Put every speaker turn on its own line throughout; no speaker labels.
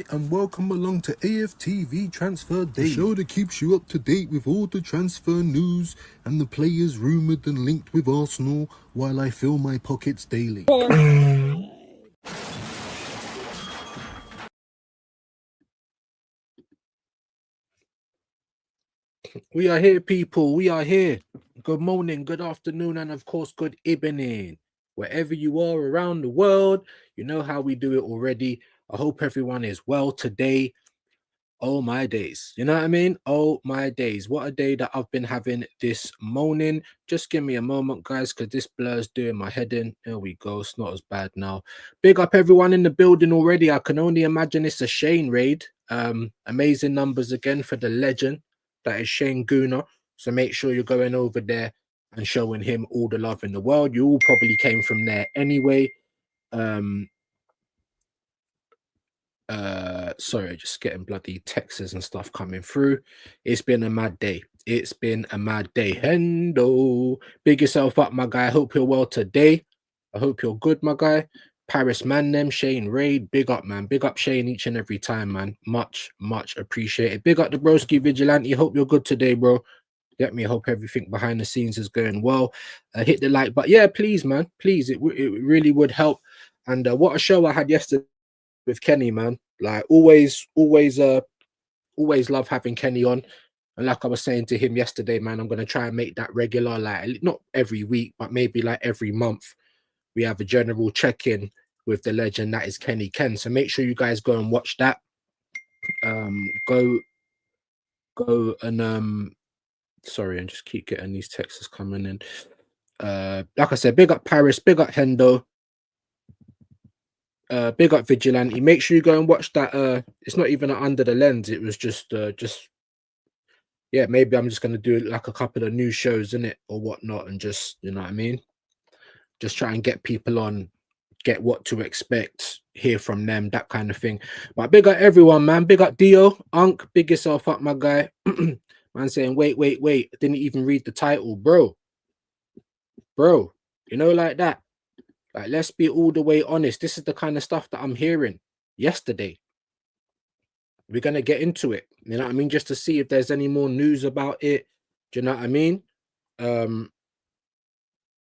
Hi and welcome along to AFTV Transfer Day, the show that keeps you up to date with all the transfer news and the players rumoured and linked with Arsenal while I fill my pockets daily. We are here, people. We are here. Good morning, good afternoon, and of course, good evening. Wherever you are around the world, you know how we do it already. I hope everyone is well today. Oh my days. You know what I mean? Oh my days. What a day that I've been having this morning. Just give me a moment, guys, because this blur's doing my head in. There we go. It's not as bad now. Big up everyone in the building already. I can only imagine it's a Shane raid. Amazing numbers again for the legend. That is Shane Gooner. So make sure you're going over there and showing him all the love in the world. You all probably came from there anyway. Sorry, just getting bloody texts and stuff coming through. It's been a mad day. It's been a mad day. Hendo, big yourself up, my guy. I hope you're well today. I hope you're good, my guy. Paris man, them Shane Raid, big up, man. Big up Shane each and every time, man. Much appreciated. Big up the broski vigilante. Hope you're good today, bro. Get me. I hope everything behind the scenes is going well. Hit the like, but yeah, please, man, please. It really would help. And what a show I had yesterday with Kenny, man. Like always love having Kenny on. And like I was saying to him yesterday, man, I'm gonna try and make that regular, like not every week, but maybe like every month. We have a general check-in with the legend that is Kenny Ken. So make sure you guys go and watch that. Go and sorry, and just keep getting these texts coming in. Like I said, big up Paris, big up Hendo. Big up Vigilante. Make sure you go and watch that. It's not even Under the Lens. It was just yeah. Maybe I'm just gonna do like a couple of new shows in it or whatnot, and just you know what I mean. Just try and get people on, get what to expect, hear from them, that kind of thing. But big up everyone, man. Big up Dio, Unc. Big yourself up, my guy. Man saying, wait. I didn't even read the title, bro. You know, like that. Like, let's be all the way honest. This is the kind of stuff that I'm hearing yesterday. We're going to get into it. You know what I mean? Just to see if there's any more news about it. Do you know what I mean?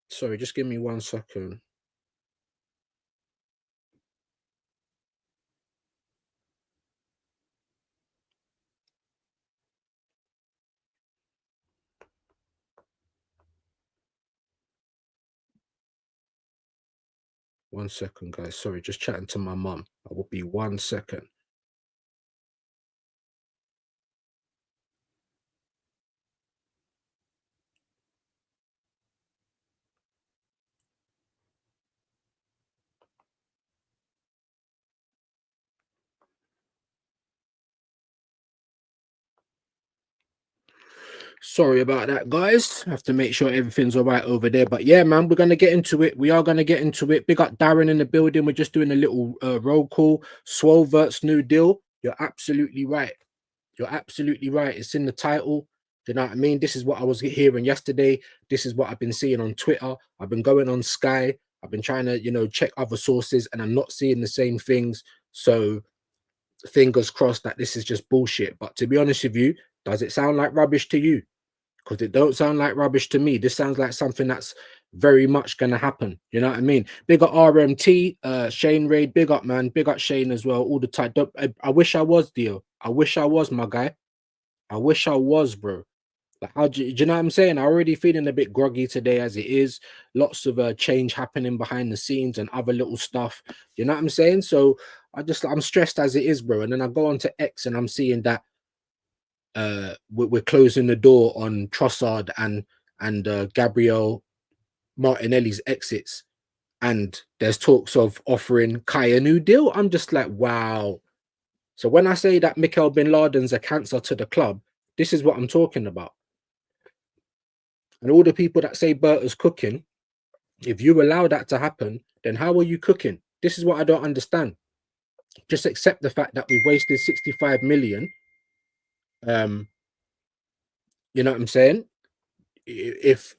Sorry, just give me 1 second. One second, guys. Sorry, just chatting to my mum. I will be 1 second. Sorry about that, guys. I have to make sure everything's all right over there. But yeah, man, we're going to get into it. We are going to get into it. Big up Darren in the building. We're just doing a little roll call. Swovert's new deal. You're absolutely right. You're absolutely right. It's in the title. Do you know what I mean? This is what I was hearing yesterday. This is what I've been seeing on Twitter. I've been going on Sky. I've been trying to, you know, check other sources and I'm not seeing the same things. So fingers crossed that this is just bullshit. But to be honest with you, does it sound like rubbish to you? Because it don't sound like rubbish to me. This sounds like something that's very much going to happen. You know what I mean? Big up RMT, Shane Raid, big up, man. Big up Shane as well, all the time. I wish I was, Dio. I wish I was, my guy. I wish I was, bro. Like, do you know what I'm saying? I'm already feeling a bit groggy today as it is. Lots of change happening behind the scenes and other little stuff. You know what I'm saying? So I'm stressed as it is, bro. And then I go on to X and I'm seeing that we're closing the door on Trossard and Gabriel Martinelli's exits, and there's talks of offering Kai a new deal. I'm just like, wow. So when I say that Mikel Bin Laden's a cancer to the club, this is what I'm talking about. And all the people that say Berta's cooking, if you allow that to happen, then how are you cooking? This is what I don't understand. Just accept the fact that we've wasted 65 million. You know what I'm saying? If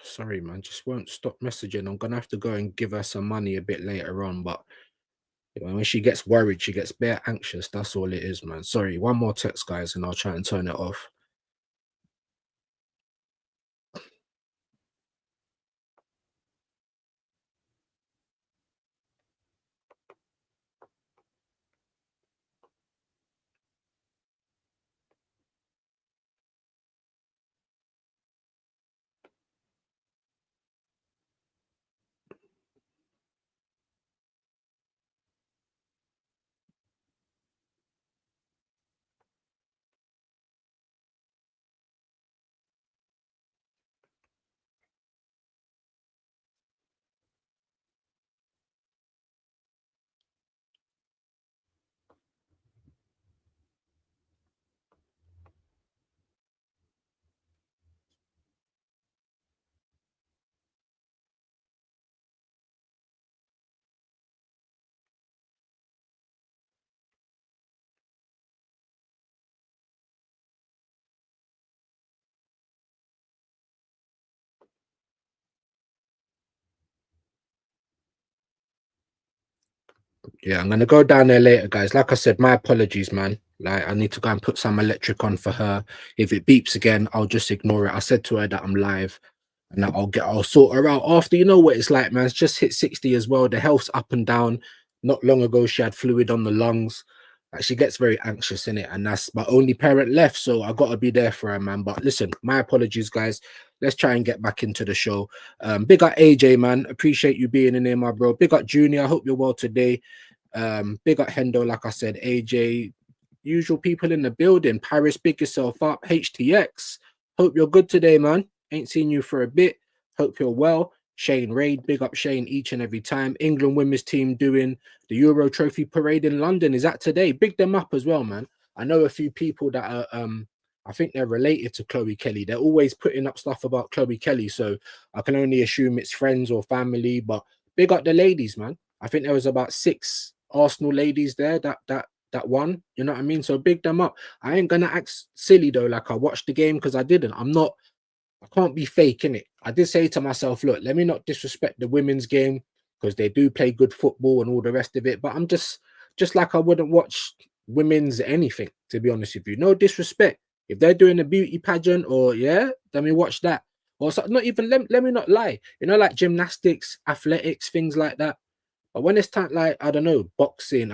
sorry, man, just won't stop messaging. I'm gonna have to go and give her some money a bit later on, but You know, when she gets worried, she gets bare anxious. That's all it is, man. Sorry, one more text, guys, and I'll try and turn it off. Yeah, I'm gonna go down there later, guys. Like I said, my apologies, man. Like I need to go and put some electric on for her. If it beeps again, I'll just ignore it. I said to her that I'm live and that I'll sort her out after. You know what it's like, man. It's just hit 60 as well. The health's up and down. Not long ago, she had fluid on the lungs. Like she gets very anxious in it, and that's my only parent left. So I gotta be there for her, man. But listen, my apologies, guys. Let's try and get back into the show. Big up AJ, man. Appreciate you being in there, my bro. Big up Junior. I hope you're well today. Big up Hendo, like I said, AJ, usual people in the building. Paris, big yourself up. HTX, hope you're good today, man. Ain't seen you for a bit. Hope you're well. Shane Raid, big up Shane each and every time. England women's team doing the Euro Trophy parade in London. Is that today? Big them up as well, man. I know a few people that are I think they're related to Chloe Kelly. They're always putting up stuff about Chloe Kelly, so I can only assume it's friends or family. But big up the ladies, man. I think there was about 6 Arsenal ladies there that won. You know what I mean? So big them up. I ain't gonna act silly though, like I watched the game because I didn't. I can't be fake in it. I did say to myself, look, let me not disrespect the women's game because they do play good football and all the rest of it. But I'm just like I wouldn't watch women's anything, to be honest with you. No disrespect. If they're doing a beauty pageant or yeah, let me watch that. Or so, not even let me not lie. You know, like gymnastics, athletics, things like that. But when it's time, like I don't know, boxing,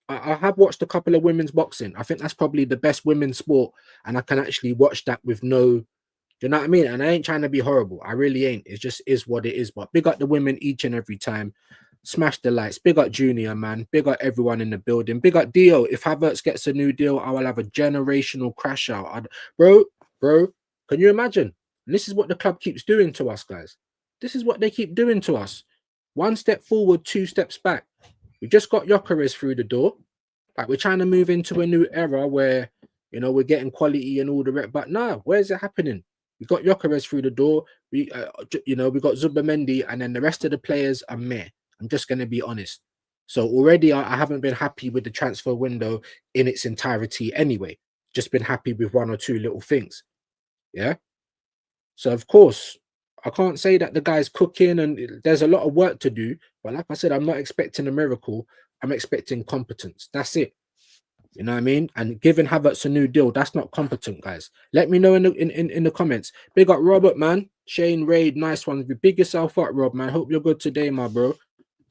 I have watched a couple of women's boxing. I think that's probably the best women's sport, and I can actually watch that with no, you know what I mean? And I ain't trying to be horrible. I really ain't. It just is what it is. But big up the women each and every time. Smash the lights. Big up Junior, man. Big up everyone in the building. Big up Dio. If Havertz gets a new deal, I will have a generational crash out. Bro, bro, can you imagine? And this is what the club keeps doing to us, guys. This is what they keep doing to us. One step forward, 2 steps back. We just got Jokeres through the door. Like we're trying to move into a new era where we're getting quality and all the rest. But no, where's it happening? We got Jokeres through the door. We got Zubamendi, and then the rest of the players are meh. I'm just gonna be honest. So already I haven't been happy with the transfer window in its entirety anyway. Just been happy with one or two little things. Yeah. So of course, I can't say that the guy's cooking and there's a lot of work to do. But like I said, I'm not expecting a miracle. I'm expecting competence. That's it. You know what I mean? And giving Havertz a new deal, that's not competent, guys. Let me know in the comments. Big up Robert, man. Shane Raid, nice one. Big yourself up, Rob, man. Hope you're good today, my bro.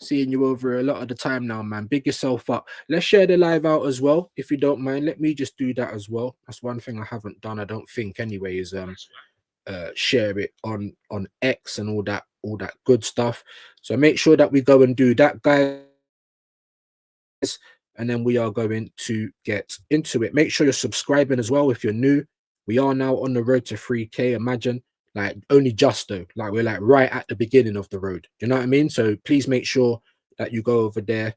Seeing you over a lot of the time now, man. Big yourself up. Let's share the live out as well, if you don't mind. Let me just do that as well. That's one thing I haven't done, I don't think, anyway, is share it on X and all that good stuff. So make sure that we go and do that, guys, and then we are going to get into it. Make sure you're subscribing as well if you're new. We are now on the road to 3K. Imagine, like, only just though, like we're like right at the beginning of the road. You know what I mean? So please make sure that you go over there,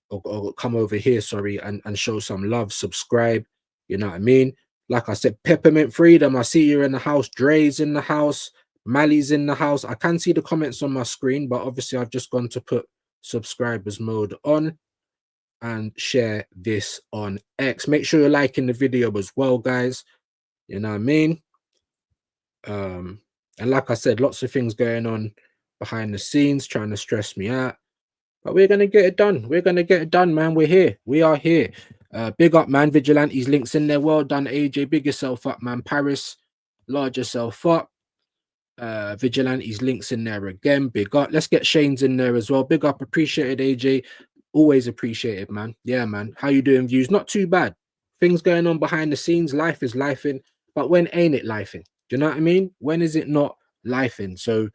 or come over here, sorry, and show some love. Subscribe. You know what I mean? Like I said, Peppermint Freedom. I see you in the house. Dre's in the house. Mali's in the house. I can see the comments on my screen, but obviously I've just gone to put subscribers mode on and share this on X. Make sure you're liking the video as well, guys. You know what I mean? And like I said, lots of things going on behind the scenes trying to stress me out. But we're gonna get it done. We're gonna get it done, man. We're here. We are here. Big up, man. Vigilantes links in there. Well done, AJ. Big yourself up, man. Paris, large yourself up. Vigilantes links in there again. Big up. Let's get Shane's in there as well. Big up. Appreciated, AJ. Always appreciated, man. Yeah, man. How you doing, views? Not too bad. Things going on behind the scenes. Life is lifing. But when ain't it lifing? Do you know what I mean? When is it not lifing? So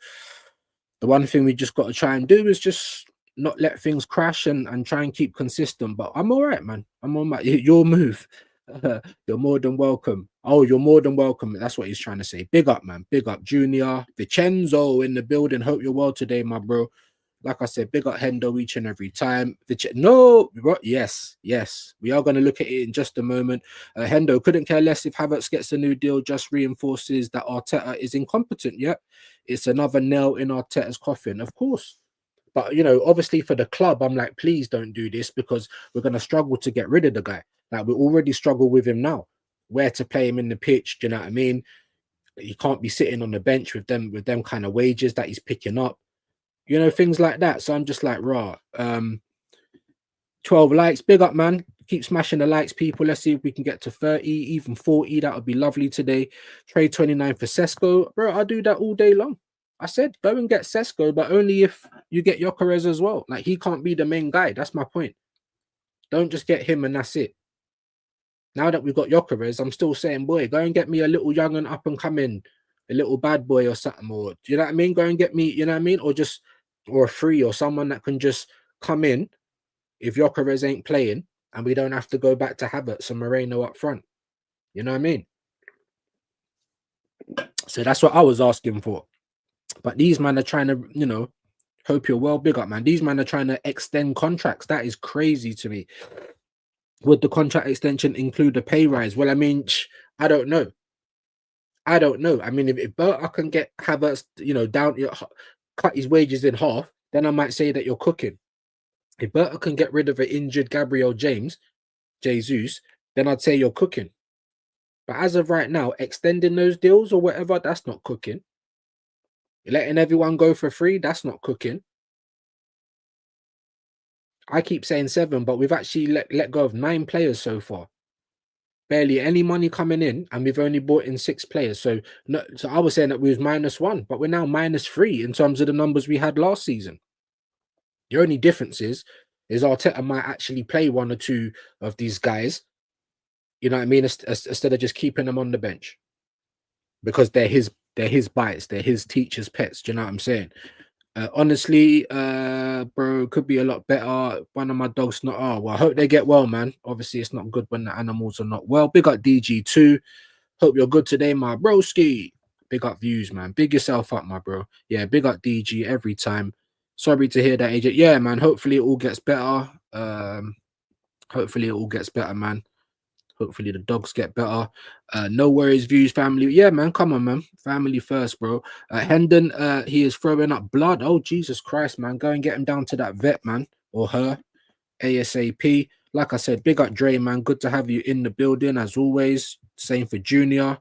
the one thing we just got to try and do is just not let things crash and try and keep consistent. But I'm all right, man. I'm on my your move. You're more than welcome. Oh, you're more than welcome. That's what he's trying to say. Big up, man. Big up, Junior. Vincenzo in the building. Hope you're well today, my bro. Like I said, big up Hendo each and every time. No, yes, yes. We are going to look at it in just a moment. Hendo couldn't care less if Havertz gets a new deal, just reinforces that Arteta is incompetent. Yep. It's another nail in Arteta's coffin, of course. But, you know, obviously for the club, I'm like, please don't do this because we're going to struggle to get rid of the guy. Like, we already struggle with him now. Where to play him in the pitch, do you know what I mean? You can't be sitting on the bench with them kind of wages that he's picking up. You know, things like that. So I'm just like, raw. 12 likes. Big up, man. Keep smashing the likes, people. Let's see if we can get to 30, even 40. That would be lovely today. Trade 29 for Sesko. Bro, I'll do that all day long. I said, go and get Sesko, but only if you get Gyökeres as well. Like, he can't be the main guy. That's my point. Don't just get him and that's it. Now that we've got Gyökeres, I'm still saying, boy, go and get me a little young and up and coming, a little bad boy or something. Or, do you know what I mean? Go and get me, you know what I mean? Or a free or someone that can just come in if Gyökeres ain't playing and we don't have to go back to Havertz and Moreno up front. You know what I mean? So that's what I was asking for. But these men are trying to, you know, hope you're well. Big up, man. These men are trying to extend contracts. That is crazy to me. Would the contract extension include a pay rise? Well, I mean, I don't know. I don't know. I mean, if Berta can get Havertz, you know, down, cut his wages in half, then I might say that you're cooking. If Berta can get rid of an injured Gabriel Jesus, then I'd say you're cooking. But as of right now, extending those deals or whatever, that's not cooking. Letting everyone go for free, that's not cooking. I keep saying 7, but we've actually let go of 9 players so far. Barely any money coming in, and we've only bought in 6 players. So I was saying that we was -1, but we're now -3 in terms of the numbers we had last season. The only difference is Arteta might actually play 1 or 2 of these guys, you know what I mean, instead of just keeping them on the bench because they're his bites, they're his teacher's pets. Do you know what I'm saying? Honestly, bro, could be a lot better. One of my dogs not. Oh, well, I hope they get well, man. Obviously, it's not good when the animals are not well. Big up DG2. Hope you're good today, my broski. Big up views, man. Big yourself up, my bro. Yeah, big up DG every time. Sorry to hear that, AJ. Yeah, man. Hopefully it all gets better. Hopefully it all gets better, man. Hopefully the dogs get better. No worries, views, family. Yeah, man. Come on, man. Family first, bro. Hendon, he is throwing up blood. Oh, Jesus Christ, man. Go and get him down to that vet, man. Or her. ASAP. Like I said, big up Dre, man. Good to have you in the building as always. Same for Junior.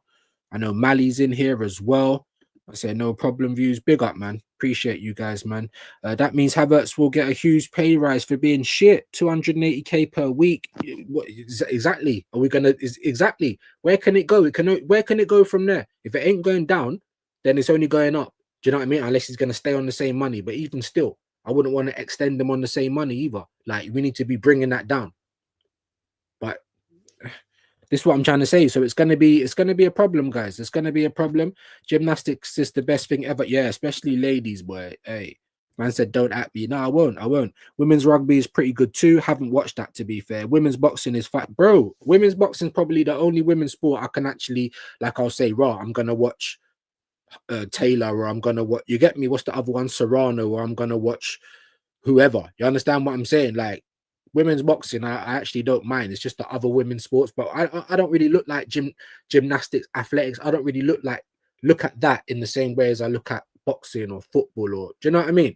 I know Mali's in here as well. I say no problem, views. Big up, man. Appreciate you guys, man. That means Havertz will get a huge pay rise for being shit. 280k per week. What exactly? Are we gonna exactly? Where can it go? Where can it go from there? If it ain't going down, then it's only going up. Do you know what I mean? Unless he's gonna stay on the same money. But even still, I wouldn't want to extend them on the same money either. Like, we need to be bringing that down. But this is what I'm trying to say. So it's gonna be a problem, guys. It's gonna be a problem. Gymnastics is the best thing ever. Yeah, especially ladies, boy. Hey, man said don't at me. No, I won't. Women's rugby is pretty good too. Haven't watched that, to be fair. Women's boxing is fat, bro. Women's boxing is probably the only women's sport I can actually, like, I'll say, raw. I'm gonna watch Taylor, or I'm gonna watch. You get me? What's the other one? Serrano, or I'm gonna watch whoever. You understand what I'm saying? Like, women's boxing, I actually don't mind. It's just the other women's sports, but I don't really look like gymnastics, athletics. I don't really look at that in the same way as I look at boxing or football, or do you know what I mean?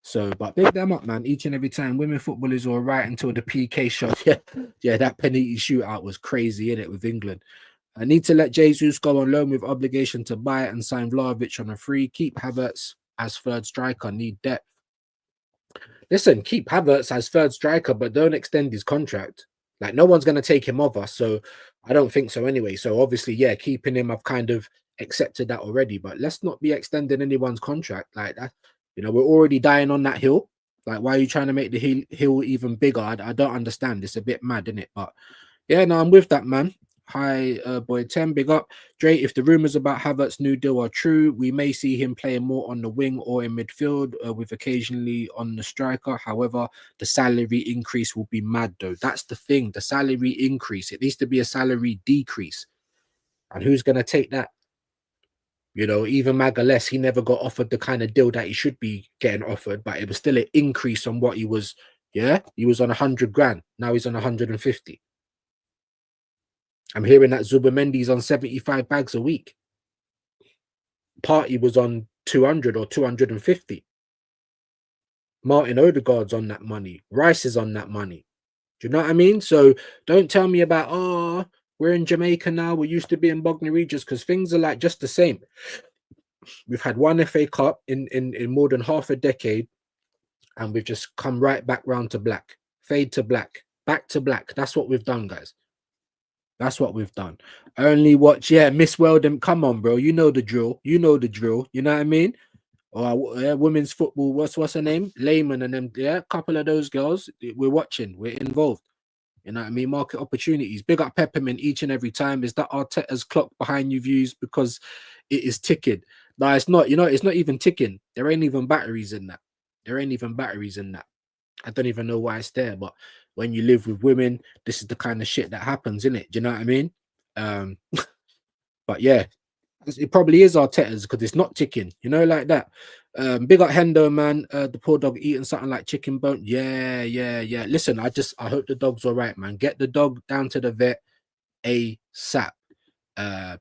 So, but big them up, man. Each and every time, women football is all right until the PK shot. Yeah, that penalty shootout was crazy, innit, with England. I need to let Jesus go on loan with obligation to buy it and sign Vlahovic on a free. Keep Havertz as third striker. Need depth. Listen, keep Havertz as third striker, but don't extend his contract. Like, no one's going to take him off us. So I don't think so anyway. So obviously, yeah, keeping him, I've kind of accepted that already. But let's not be extending anyone's contract like that. You know, we're already dying on that hill. Like, why are you trying to make the hill even bigger? I don't understand. It's a bit mad, isn't it? But yeah, no, I'm with that, man. Hi, boy 10, big up. Dre, if the rumors about Havertz's new deal are true, we may see him playing more on the wing or in midfield, with occasionally on the striker. However, the salary increase will be mad, though. That's the thing. The salary increase, it needs to be a salary decrease. And who's going to take that? You know, even Magalhaes, he never got offered the kind of deal that he should be getting offered, but it was still an increase on what he was. Yeah, he was on 100 grand. Now he's on 150. I'm hearing that Zubamendi's on 75 bags a week. Party was on 200 or 250. Martin Odegaard's on that money. Rice is on that money. Do you know what I mean? So don't tell me about, oh, we're in Jamaica now. We used to be in Bognor Regis, because things are like just the same. We've had one FA Cup in more than half a decade, and we've just come right back round to black. Fade to black. Back to black. That's what we've done, guys. That's what we've done. Only watch, yeah, Miss Weldon. Come on, bro. You know the drill. You know the drill. You know what I mean? Or yeah, women's football. What's her name? Layman and them. Yeah, a couple of those girls. We're watching. We're involved. You know what I mean? Market opportunities. Big up Peppermint each and every time. Is that Arteta's clock behind you views because it is ticking? No, it's not. You know, it's not even ticking. There ain't even batteries in that. There ain't even batteries in that. I don't even know why it's there, but when you live with women, this is the kind of shit that happens, isn't it? Do you know what I mean? But yeah, it probably is Arteta's because it's not ticking, you know, like that. Big up Hendo, man. The poor dog eating something like chicken bone. Yeah. Listen, I hope the dog's all right, man. Get the dog down to the vet ASAP.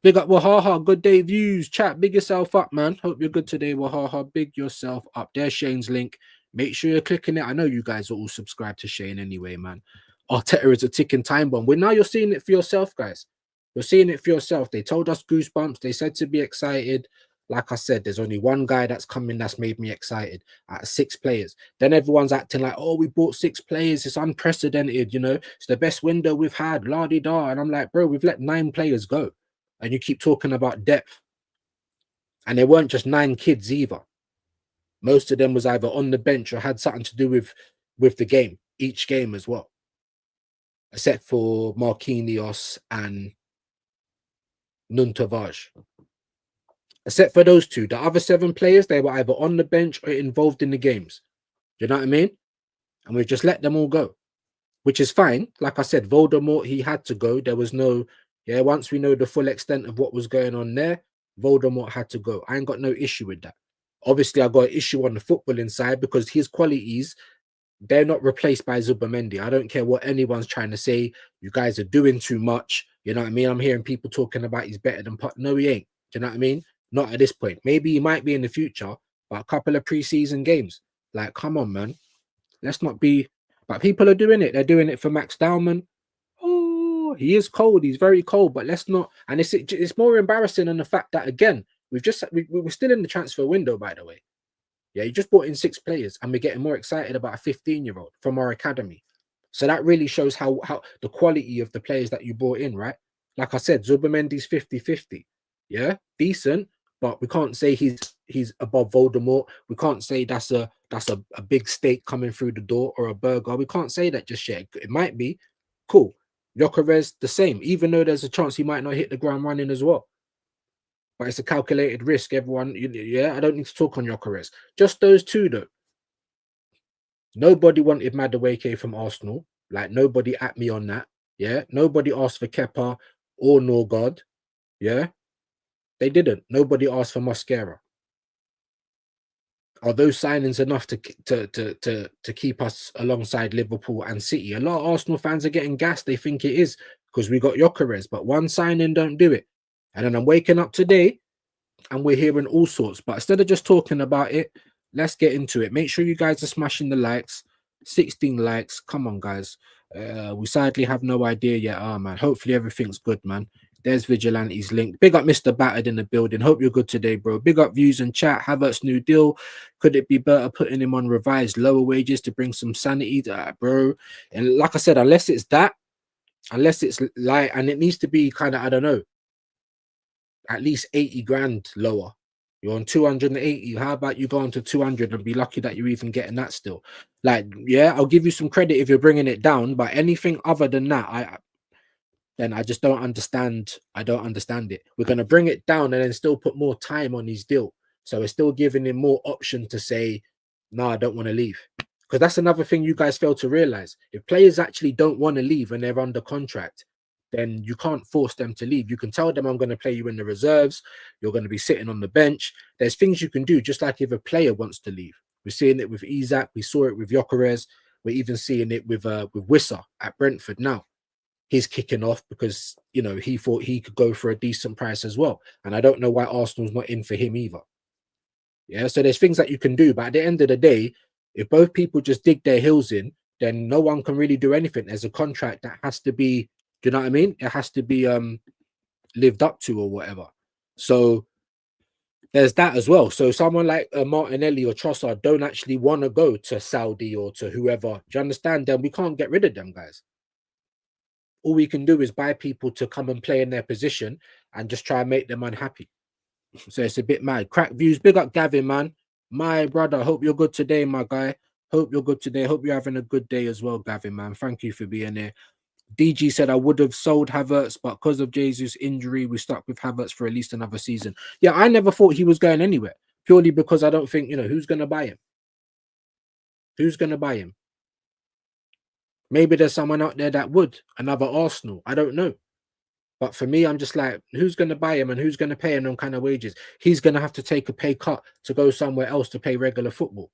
Big up Wahaha, good day views. Chat, big yourself up, man. Hope you're good today, Wahaha. Big yourself up. There's Shane's link. Make sure you're clicking it. I know you guys are all subscribed to Shane anyway, man. Arteta is a ticking time bomb. Well, now you're seeing it for yourself, guys. You're seeing it for yourself. They told us goosebumps. They said to be excited. Like I said, there's only one guy that's coming that's made me excited out of 6 players. Then everyone's acting like, oh, we bought 6 players. It's unprecedented, you know. It's the best window we've had, la-di-da. And I'm like, bro, we've let 9 players go. And you keep talking about depth. And they weren't just 9 kids either. Most of them was either on the bench or had something to do with the game, each game as well. Except for Marquinhos and Nuntavage. Except for those 2. The other 7 players, they were either on the bench or involved in the games. Do you know what I mean? And we've just let them all go, which is fine. Like I said, Voldemort, he had to go. There was no, yeah, once we know the full extent of what was going on there, Voldemort had to go. I ain't got no issue with that. Obviously, I got an issue on the footballing side because his qualities, they're not replaced by Zubamendi. I don't care what anyone's trying to say. You guys are doing too much. You know what I mean? I'm hearing people talking about he's better than Pot. No, he ain't. Do you know what I mean? Not at this point. Maybe he might be in the future, but a couple of preseason games. Like, come on, man. Let's not be. But people are doing it. They're doing it for Max Dowman. Oh, he is cold. He's very cold. But let's not. And it's more embarrassing than the fact that, again, we're still in the transfer window, by the way. Yeah, you just brought in 6 players, and we're getting more excited about a 15-year-old from our academy. So that really shows how the quality of the players that you brought in, right? Like I said, Zubamendi's 50-50. Yeah, decent, but we can't say he's above Voldemort. We can't say that's a big steak coming through the door or a burger. We can't say that just yet. It might be cool. Gyökeres the same, even though there's a chance he might not hit the ground running as well. But it's a calculated risk. Everyone, yeah, I don't need to talk on Gyökeres. Just those 2, though. Nobody wanted Madueke from Arsenal. Like, nobody at me on that. Yeah, nobody asked for Kepa or Norgard. Yeah, they didn't. Nobody asked for Mosquera. Are those signings enough to keep us alongside Liverpool and City? A lot of Arsenal fans are getting gassed. They think it is because we got Gyökeres, but one signing don't do it. And then I'm waking up today and we're hearing all sorts. But instead of just talking about it, let's get into it. Make sure you guys are smashing the likes. 16 likes. Come on, guys. We sadly have no idea yet. Man. Hopefully everything's good, man. There's Vigilante's link. Big up Mr. Battered in the building. Hope you're good today, bro. Big up views and chat. Havertz new deal. Could it be better putting him on revised lower wages to bring some sanity? Bro. And like I said, unless it's like, and it needs to be kind of, I don't know, at least 80 grand lower. You're on 280. How about you go on to 200 and be lucky that you're even getting that still? Like, yeah, I'll give you some credit if you're bringing it down, but anything other than that, then I just don't understand. I don't understand it. We're going to bring it down and then still put more time on his deal. So we're still giving him more option to say, no, I don't want to leave. Because that's another thing you guys fail to realize. If players actually don't want to leave and they're under contract, then you can't force them to leave. You can tell them, I'm going to play you in the reserves. You're going to be sitting on the bench. There's things you can do, just like if a player wants to leave. We're seeing it with Isak. We saw it with Gyökeres. We're even seeing it with Wissa at Brentford now. He's kicking off because, you know, he thought he could go for a decent price as well. And I don't know why Arsenal's not in for him either. Yeah, so there's things that you can do. But at the end of the day, if both people just dig their heels in, then no one can really do anything. There's a contract that has to be, do you know what I mean? It has to be lived up to or whatever. So there's that as well. So someone like Martinelli or Trossard don't actually want to go to Saudi or to whoever. Do you understand? Then we can't get rid of them guys. All we can do is buy people to come and play in their position and just try and make them unhappy. So it's a bit mad. Crack views. Big up Gavin, man. My brother. Hope you're good today, my guy. Hope you're good today. Hope you're having a good day as well, Gavin, man. Thank you for being here. DG said I would have sold Havertz, but because of Jesus' injury, we stuck with Havertz for at least another season. Yeah, I never thought he was going anywhere, purely because I don't think, you know, who's going to buy him? Who's going to buy him? Maybe there's someone out there that would, another Arsenal. I don't know. But for me, I'm just like, who's going to buy him and who's going to pay him them kind of wages? He's going to have to take a pay cut to go somewhere else to play regular football.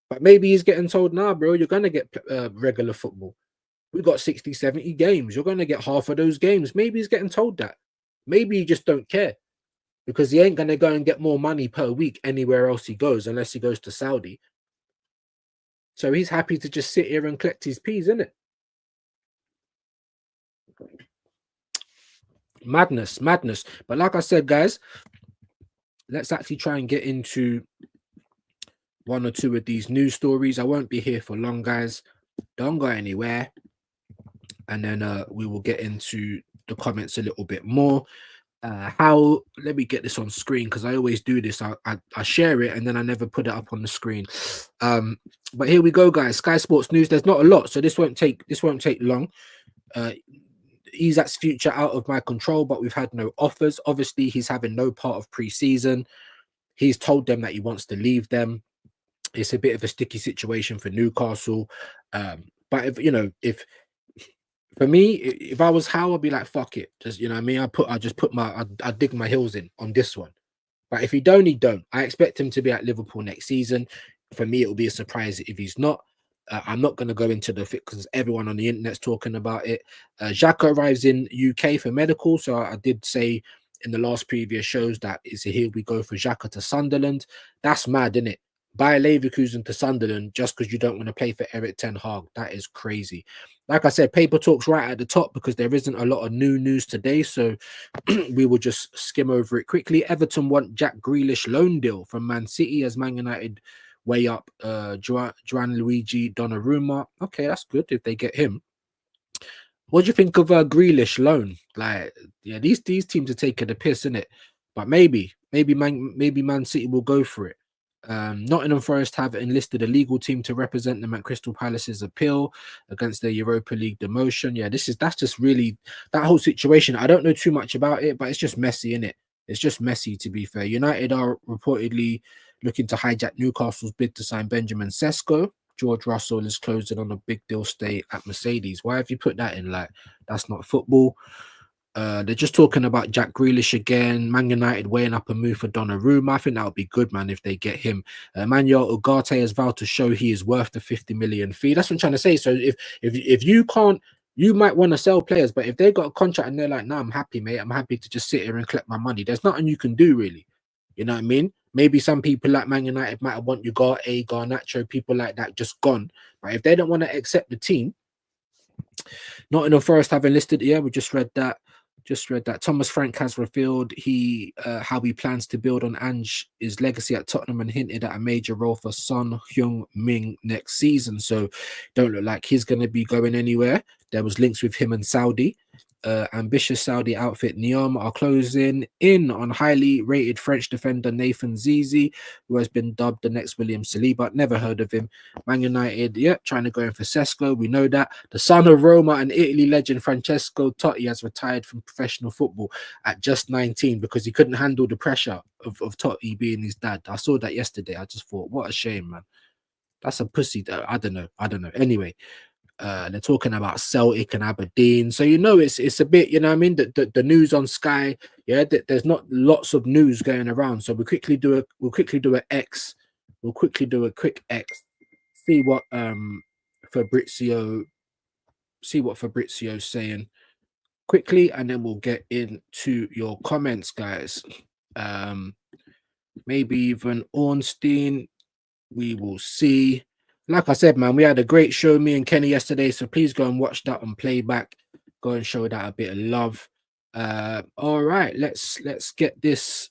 But maybe he's getting told, nah, bro, you're going to get regular football. We've got 60, 70 games. You're going to get half of those games. Maybe he's getting told that. Maybe he just don't care because he ain't going to go and get more money per week anywhere else he goes unless he goes to Saudi. So he's happy to just sit here and collect his peas, isn't it? Madness, madness. But like I said, guys, let's actually try and get into one or two of these news stories. I won't be here for long, guys. Don't go anywhere. And then we will get into the comments a little bit more. Let me get this on screen because I always do this. I share it and then I never put it up on the screen. But here we go, guys. Sky Sports News. There's not a lot, so this won't take long. Isak's future out of my control, but we've had no offers. Obviously, he's having no part of pre-season. He's told them that he wants to leave them. It's a bit of a sticky situation for Newcastle. But if for me, if I was Howe, I'd be like, fuck it. Just, you know what I mean? I dig my heels in on this one. But if he don't. I expect him to be at Liverpool next season. For me, it will be a surprise if he's not. I'm not going to go into the fit because everyone on the internet's talking about it. Xhaka arrives in UK for medical. So I did say in the last previous shows that is here we go for Xhaka to Sunderland. That's mad, isn't it? Buy Leverkusen to Sunderland just because you don't want to play for Erik ten Hag. That is crazy. Like I said, paper talks right at the top because there isn't a lot of new news today. So we will just skim over it quickly. Everton want Jack Grealish loan deal from Man City as Man United way up Gianluigi Donnarumma. Okay, that's good if they get him. What do you think of Grealish loan? Like, yeah, these teams are taking the piss, isn't it? But maybe Man City will go for it. Nottingham Forest have enlisted a legal team to represent them at Crystal Palace's appeal against the Europa League demotion. Yeah, that's just really that whole situation. I don't know too much about it, but it's just messy, isn't it? It's just messy, to be fair. United are reportedly looking to hijack Newcastle's bid to sign Benjamin Sesko. George Russell is closing on a big deal stay at Mercedes. Why have you put that in? Like, that's not football. They're just talking about Jack Grealish again. Man United weighing up a move for Donnarumma. I think that would be good, man, if they get him. Manuel Ugarte has vowed to show he is worth the 50 million fee. That's what I'm trying to say. So if you can't, you might want to sell players, but if they got a contract and they're like, "No, I'm happy, mate. I'm happy to just sit here and collect my money." There's nothing you can do, really. You know what I mean? Maybe some people like Man United might want Ugarte, Garnacho, people like that just gone. But if they don't want to accept the team, Nottingham Forest have enlisted. Yeah, we just read that. Just read that Thomas Frank has revealed how he plans to build on Ange's legacy at Tottenham and hinted at a major role for Son Heung-min next season. So don't look like he's going to be going anywhere. There was links with him and Saudi. Ambitious Saudi outfit Neom are closing in on highly rated French defender Nathan Zizi, who has been dubbed the next William Saliba. Never heard of him. Man United, trying to go in for Sesko. We know that. The son of Roma and Italy legend Francesco Totti has retired from professional football at just 19 because he couldn't handle the pressure of Totti being his dad. I saw that yesterday. I just thought, what a shame, man. That's a pussy. I don't know. Anyway, they're talking about Celtic and Aberdeen, so it's a bit, what I mean, the news on Sky, there's not lots of news going around, so we'll quickly do a quick X, see what Fabrizio's saying quickly, and then we'll get into your comments, guys. Maybe even Ornstein, we will see. Like I said, man, we had a great show, me and Kenny, yesterday. So please go and watch that on playback. Go and show that a bit of love. All right, let's get this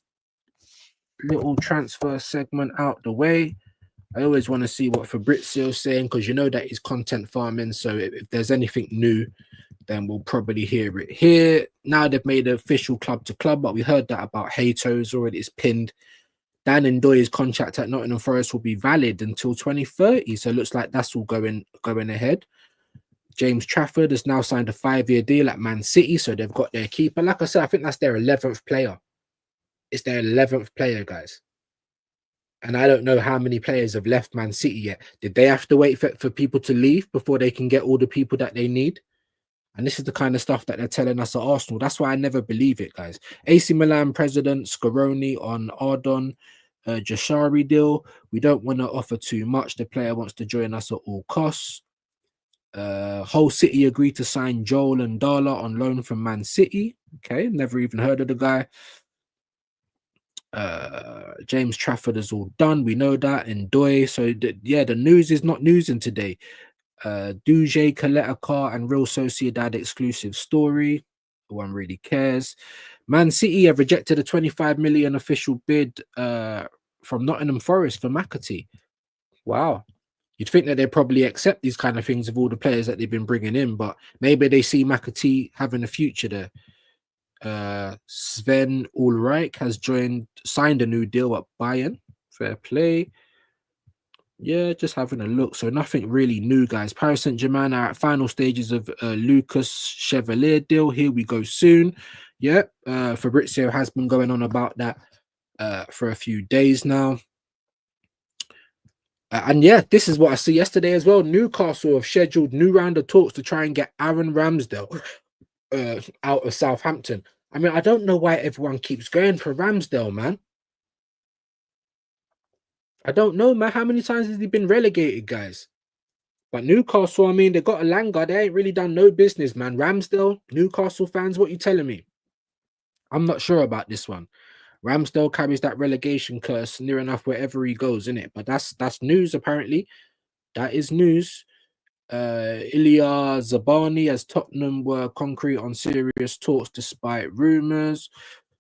little transfer segment out the way. I always want to see what Fabrizio's saying because you know that he's content farming. So if there's anything new, then we'll probably hear it here. Now they've made an official club to club, but we heard that about Haytos already. It's pinned. Dan Ndoye's contract at Nottingham Forest will be valid until 2030, so it looks like that's all going ahead. James Trafford has now signed a 5-year deal at Man City, so they've got their keeper. Like I said, I think that's their 11th player. It's their 11th player, guys. And I don't know how many players have left Man City yet. Did they have to wait for people to leave before they can get all the people that they need? And this is the kind of stuff that they're telling us at Arsenal. That's why I never believe it, guys. AC Milan president Scaroni on Ardon Jashari deal. We don't want to offer too much. The player wants to join us at all costs. Hull City agreed to sign Joel and Dala on loan from Man City. Okay, never even heard of the guy. James Trafford is all done. We know that. And Doy. So the news is not newsing today. Duje Coletta car and Real Sociedad exclusive story. No one really cares. Man City have rejected a 25 million official bid from Nottingham Forest for McAtee. Wow. You'd think that they probably accept these kind of things of all the players that they've been bringing in, but maybe they see McAtee having a future there. Sven Ulreich has signed a new deal at Bayern. Fair play. Yeah, just having a look. So nothing really new, guys. Paris Saint-Germain are at final stages of Lucas Chevalier deal. Here we go soon. Yeah, Fabrizio has been going on about that for a few days now. And yeah, this is what I see yesterday as well. Newcastle have scheduled new round of talks to try and get Aaron Ramsdale out of Southampton. I mean, I don't know why everyone keeps going for Ramsdale, man. I don't know, man. How many times has he been relegated, guys? But Newcastle, I mean, they got a Langer. They ain't really done no business, man. Ramsdale, Newcastle fans, what you telling me? I'm not sure about this one. Ramsdale carries that relegation curse near enough wherever he goes, innit? But that's news, apparently. That is news. Ilya Zabani, as Tottenham were concrete on serious talks despite rumours.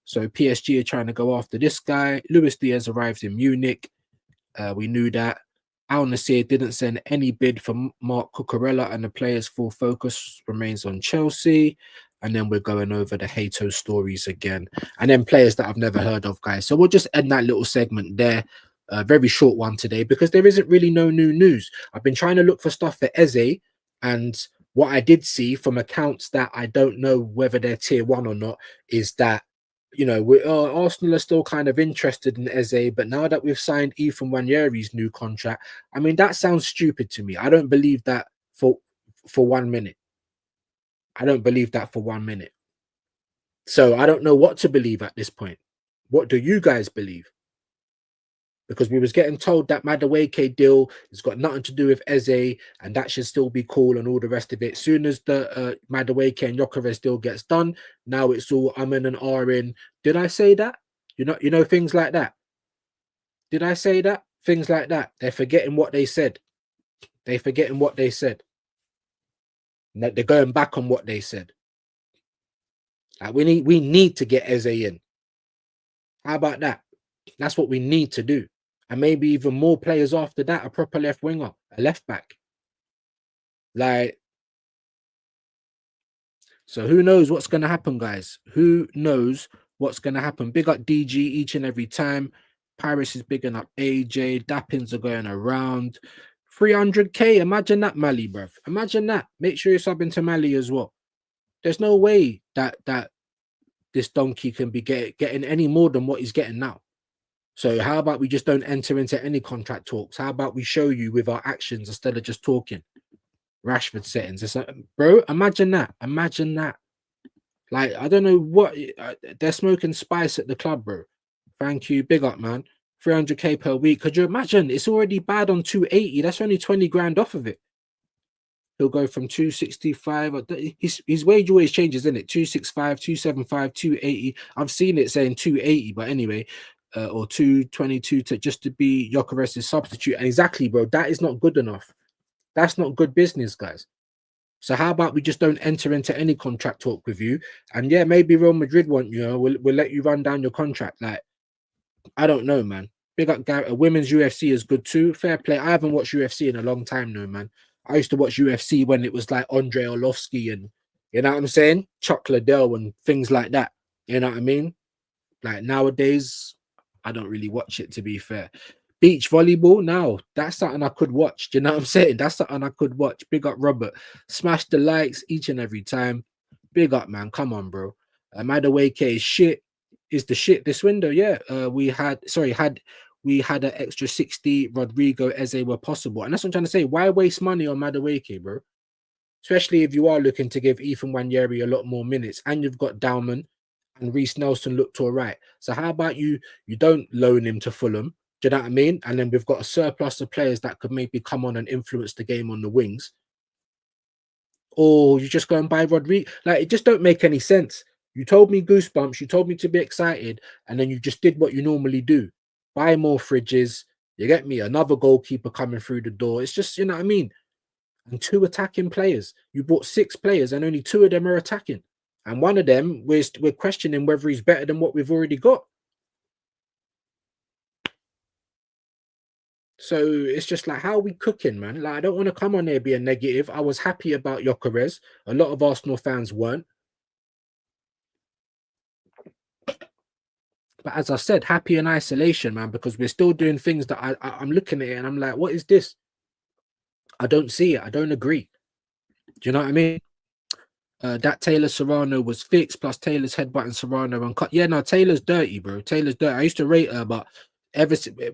So PSG are trying to go after this guy. Luis Diaz arrived in Munich. We knew that. Al Nassr didn't send any bid for Mark Cucurella, and the player's full focus remains on Chelsea. And then we're going over the Hato stories again, and then players that I've never heard of, guys. So we'll just end that little segment there. A very short one today because there isn't really no new news. I've been trying to look for stuff for Eze, and what I did see from accounts that I don't know whether they're tier 1 or not is that, Arsenal are still kind of interested in Eze, but now that we've signed Ethan Nwaneri's new contract, I mean, that sounds stupid to me. I don't believe that for 1 minute. I don't believe that for 1 minute. So I don't know what to believe at this point. What do you guys believe? Because we was getting told that Madueke deal has got nothing to do with Eze, and that should still be cool and all the rest of it. Soon as the Madueke and Gyökeres deal gets done, now it's all in and in. Did I say that? You know things like that. Did I say that? Things like that. They're forgetting what they said. They're forgetting what they said. They're going back on what they said. Like we need to get Eze in. How about that? That's what we need to do. And maybe even more players after that, a proper left winger, a left back. Like, so who knows what's gonna happen, guys? Who knows what's gonna happen? Big up DG each and every time. Paris is bigging up AJ. Dappins are going around. 300k. Imagine that, Mali, bruv. Imagine that. Make sure you're subbing to Mali as well. There's no way that this donkey can be getting any more than what he's getting now. So how about we just don't enter into any contract talks? How about we show you with our actions instead of just talking? Rashford settings. It's like, bro, imagine that. Imagine that. Like, I don't know what they're smoking spice at the club, bro. Thank you. Big up, man. 300k per week. Could you imagine? It's already bad on 280. That's only 20 grand off of it. He'll go from 265. His wage always changes, isn't it? 265, 275, 280. I've seen it saying 280, but anyway, or 222 to be Gyökeres' substitute. And exactly, bro, that is not good enough. That's not good business, guys. So how about we just don't enter into any contract talk with you? And yeah, maybe Real Madrid want you. Know, we'll let you run down your contract. Like, I don't know, man. Big up, women's UFC is good too. Fair play. I haven't watched UFC in a long time, no, man. I used to watch UFC when it was like Andre Orlovsky and you know what I'm saying, Chuck Liddell and things like that. You know what I mean? Like nowadays, I don't really watch it, to be fair. Beach volleyball, now that's something I could watch. Do you know what I'm saying? That's something I could watch. Big up, Robert. Smash the likes each and every time. Big up, man. Come on, bro. Madawake is shit. Is the shit this window? Yeah. We had an extra 60. Rodrigo, Eze were possible, and that's what I'm trying to say. Why waste money on Madawake, bro? Especially if you are looking to give Ethan Wanyeri a lot more minutes, and you've got Dowman and Reece Nelson looked all right. So how about you don't loan him to Fulham? Do you know what I mean? And then we've got a surplus of players that could maybe come on and influence the game on the wings. Or you just go and buy Rodrigo. Like, it just don't make any sense. You told me goosebumps. You told me to be excited. And then you just did what you normally do. Buy more fridges. You get me? Another goalkeeper coming through the door. It's just, you know what I mean? And 2 attacking players. You bought 6 players and only 2 of them are attacking. And one of them, we're questioning whether he's better than what we've already got. So it's just like, how are we cooking, man? Like, I don't want to come on there being negative. I was happy about Gyökeres. A lot of Arsenal fans weren't. But as I said, happy in isolation, man, because we're still doing things that I'm looking at it and I'm like, what is this? I don't see it. I don't agree. Do you know what I mean? That Taylor Serrano was fixed, plus Taylor's headbutt and Serrano and cut. Yeah, no, Taylor's dirty, bro. Taylor's dirty. I used to rate her, but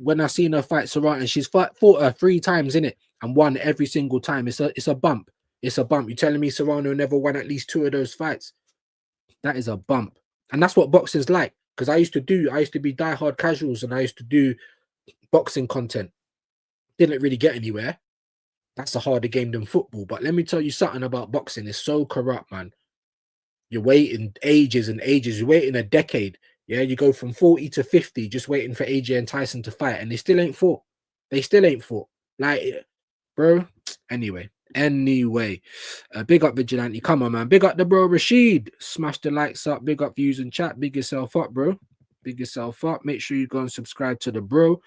when I seen her fight Serrano, and she's fought her 3 times in it and won every single time. It's a bump. It's a bump. You're telling me Serrano never won at least 2 of those fights? That is a bump, and that's what boxing's like. Because I used to be diehard casuals, and I used to do boxing content. Didn't really get anywhere. That's a harder game than football. But let me tell you something about boxing. It's so corrupt, man. You're waiting ages and ages. You're waiting a decade. Yeah, you go from 40 to 50 just waiting for AJ and Tyson to fight, and they still ain't fought. They still ain't fought. Like, bro. Anyway, big up Vigilante. Come on, man. Big up the bro Rashid. Smash the likes up. Big up views and chat. Big yourself up, bro. Big yourself up. Make sure you go and subscribe to the bro.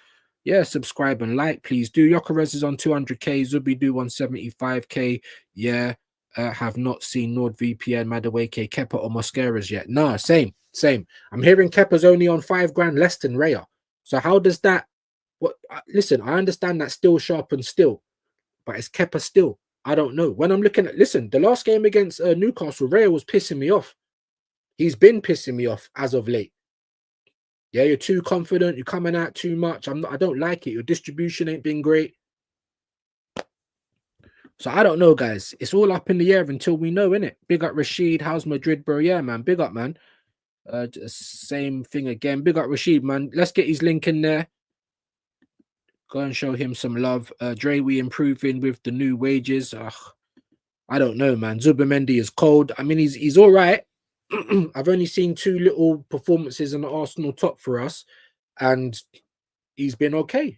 Yeah, subscribe and like, please do. Gyökeres is on 200k. Zubi do 175k. Yeah, have not seen NordVPN, Madawake, Kepa, or Mosqueras yet. No, same. I'm hearing Kepa's only on 5 grand less than Raya. So how does that? What? Listen, I understand that still sharp and still, but it's Kepa still. I don't know. When I'm looking at, listen, the last game against Newcastle, Raya was pissing me off. He's been pissing me off as of late. Yeah, you're too confident. You're coming out too much. I don't like it. Your distribution ain't been great. So I don't know, guys. It's all up in the air until we know, innit? Big up Rashid. How's Madrid, bro? Yeah, man. Big up, man. Same thing again. Big up Rashid, man. Let's get his link in there. Go and show him some love. Dre, we improving with the new wages. I don't know, man. Zubimendi is cold. I mean, he's all right. I've only seen 2 little performances in the Arsenal top for us, and he's been okay.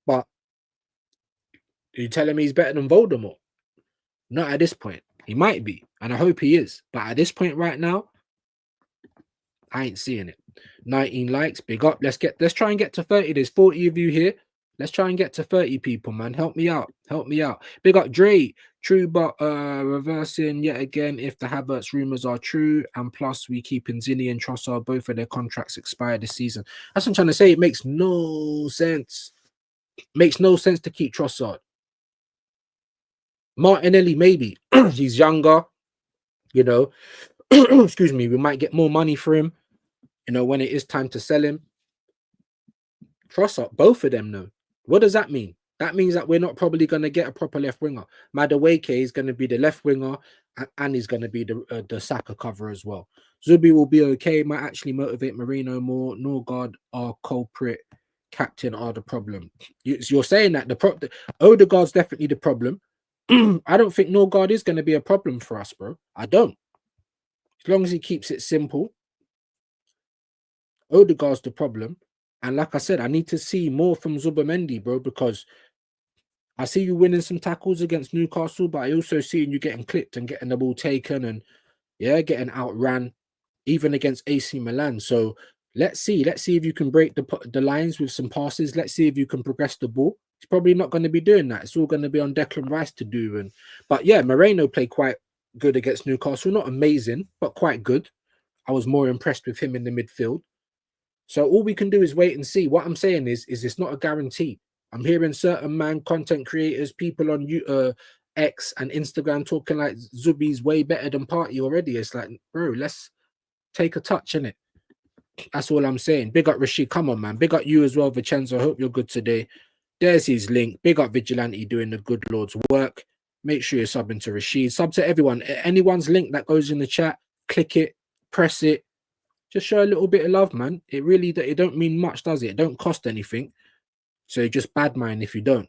But are you telling me he's better than Voldemort? Not at this point. He might be, and I hope he is. But at this point right now, I ain't seeing it. 19 likes, big up. Let's try and get to 30. There's 40 of you here. Let's try and get to 30 people, man. Help me out. Help me out. Big up Dre. True, but reversing yet again if the Havertz rumors are true. And plus, we keeping Zinni and Trossard, both of their contracts expire this season. That's what I'm trying to say. It makes no sense. Makes no sense to keep Trossard. Martinelli, maybe. He's younger, you know. Excuse me. We might get more money for him, you know, when it is time to sell him. Trossard, both of them, no. What does that mean? That means that we're not probably going to get a proper left winger. Madueke is going to be the left winger, and he's going to be the Saka cover as well. Zubi will be okay. Might actually motivate Marino more. Norgard, our culprit, captain are the problem. You're saying that the Odegaard's definitely the problem. I don't think Norgard is going to be a problem for us, bro. I don't. As long as he keeps it simple. Odegaard's the problem. And like I said, I need to see more from Zubimendi, bro, because I see you winning some tackles against Newcastle, but I also see you getting clipped and getting the ball taken and, yeah, getting outran, even against AC Milan. So let's see if you can break the lines with some passes. Let's see if you can progress the ball. He's probably not going to be doing that. It's all going to be on Declan Rice to do. But yeah, Moreno played quite good against Newcastle. Not amazing, but quite good. I was more impressed with him in the midfield. So all we can do is wait and see. What I'm saying is it's not a guarantee. I'm hearing certain content creators, people on X and Instagram talking like Zubi's way better than Partey already. It's like, bro, let's take a touch in it. That's all I'm saying. Big up Rashid. Come on, man. Big up you as well, Vincenzo. I hope you're good today. There's his link. Big up Vigilante doing the good Lord's work. Make sure you're subbing to Rashid. Sub to everyone. Anyone's link that goes in the chat, click it, press it. Just show a little bit of love, man. It don't mean much, does it? It don't cost anything. So just bad mind if you don't.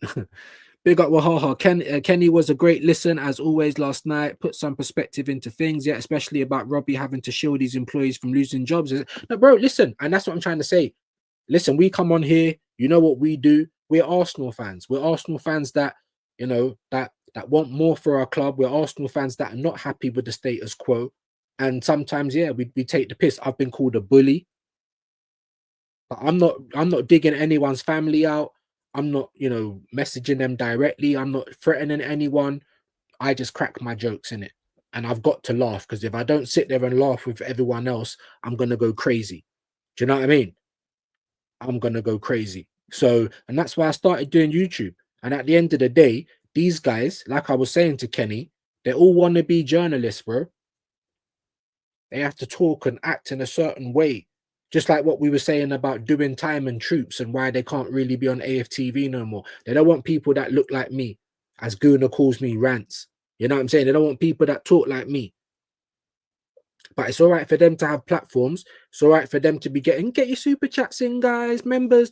Big up Wahaha. Kenny was a great listen as always last night. Put some perspective into things, yeah, especially about Robbie having to shield his employees from losing jobs. No, bro, listen, and that's what I'm trying to say. Listen, we come on here, you know what we do. We're Arsenal fans. We're Arsenal fans that, you know, that want more for our club. We're Arsenal fans that are not happy with the status quo. And sometimes, yeah, we take the piss. I've been called a bully. But I'm not digging anyone's family out. I'm not, you know, messaging them directly. I'm not threatening anyone. I just crack my jokes in it. And I've got to laugh because if I don't sit there and laugh with everyone else, I'm going to go crazy. Do you know what I mean? I'm going to go crazy. So, and that's why I started doing YouTube. And at the end of the day, these guys, like I was saying to Kenny, they all want to be journalists, bro. They have to talk and act in a certain way. Just like what we were saying about doing time and troops and why they can't really be on AFTV no more. They don't want people that look like me, as Guna calls me, rants. You know what I'm saying? They don't want people that talk like me. But it's all right for them to have platforms. It's all right for them to be get your super chats in, guys, members,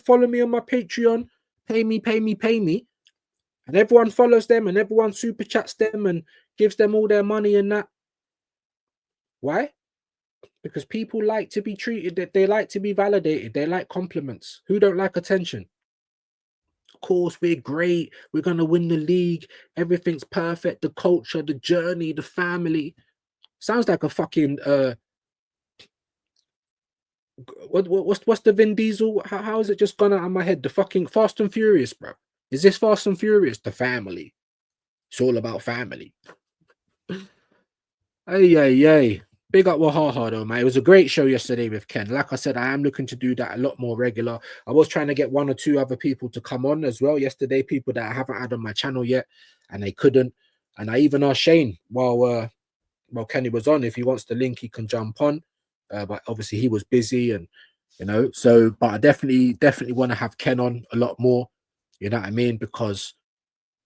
follow me on my Patreon, pay me. And everyone follows them and everyone super chats them and gives them all their money and that. Why? Because people like to be treated, they like to be validated, they like compliments. Who don't like attention? Of course, we're great, we're going to win the league, everything's perfect, the culture, the journey, the family. Sounds like a fucking what's the Vin Diesel? How is it just gone out of my head? The fucking Fast and Furious, bro. Is this Fast and Furious? The family. It's all about family. Hey. Big up Wahaha though, man. It was a great show yesterday with Ken. Like I said, I am looking to do that a lot more regular. I was trying to get one or two other people to come on as well yesterday, people that I haven't had on my channel yet, and they couldn't. And I even asked Shane while Kenny was on, if he wants the link, he can jump on. But obviously he was busy, and you know, so but I definitely want to have Ken on a lot more. You know what I mean? Because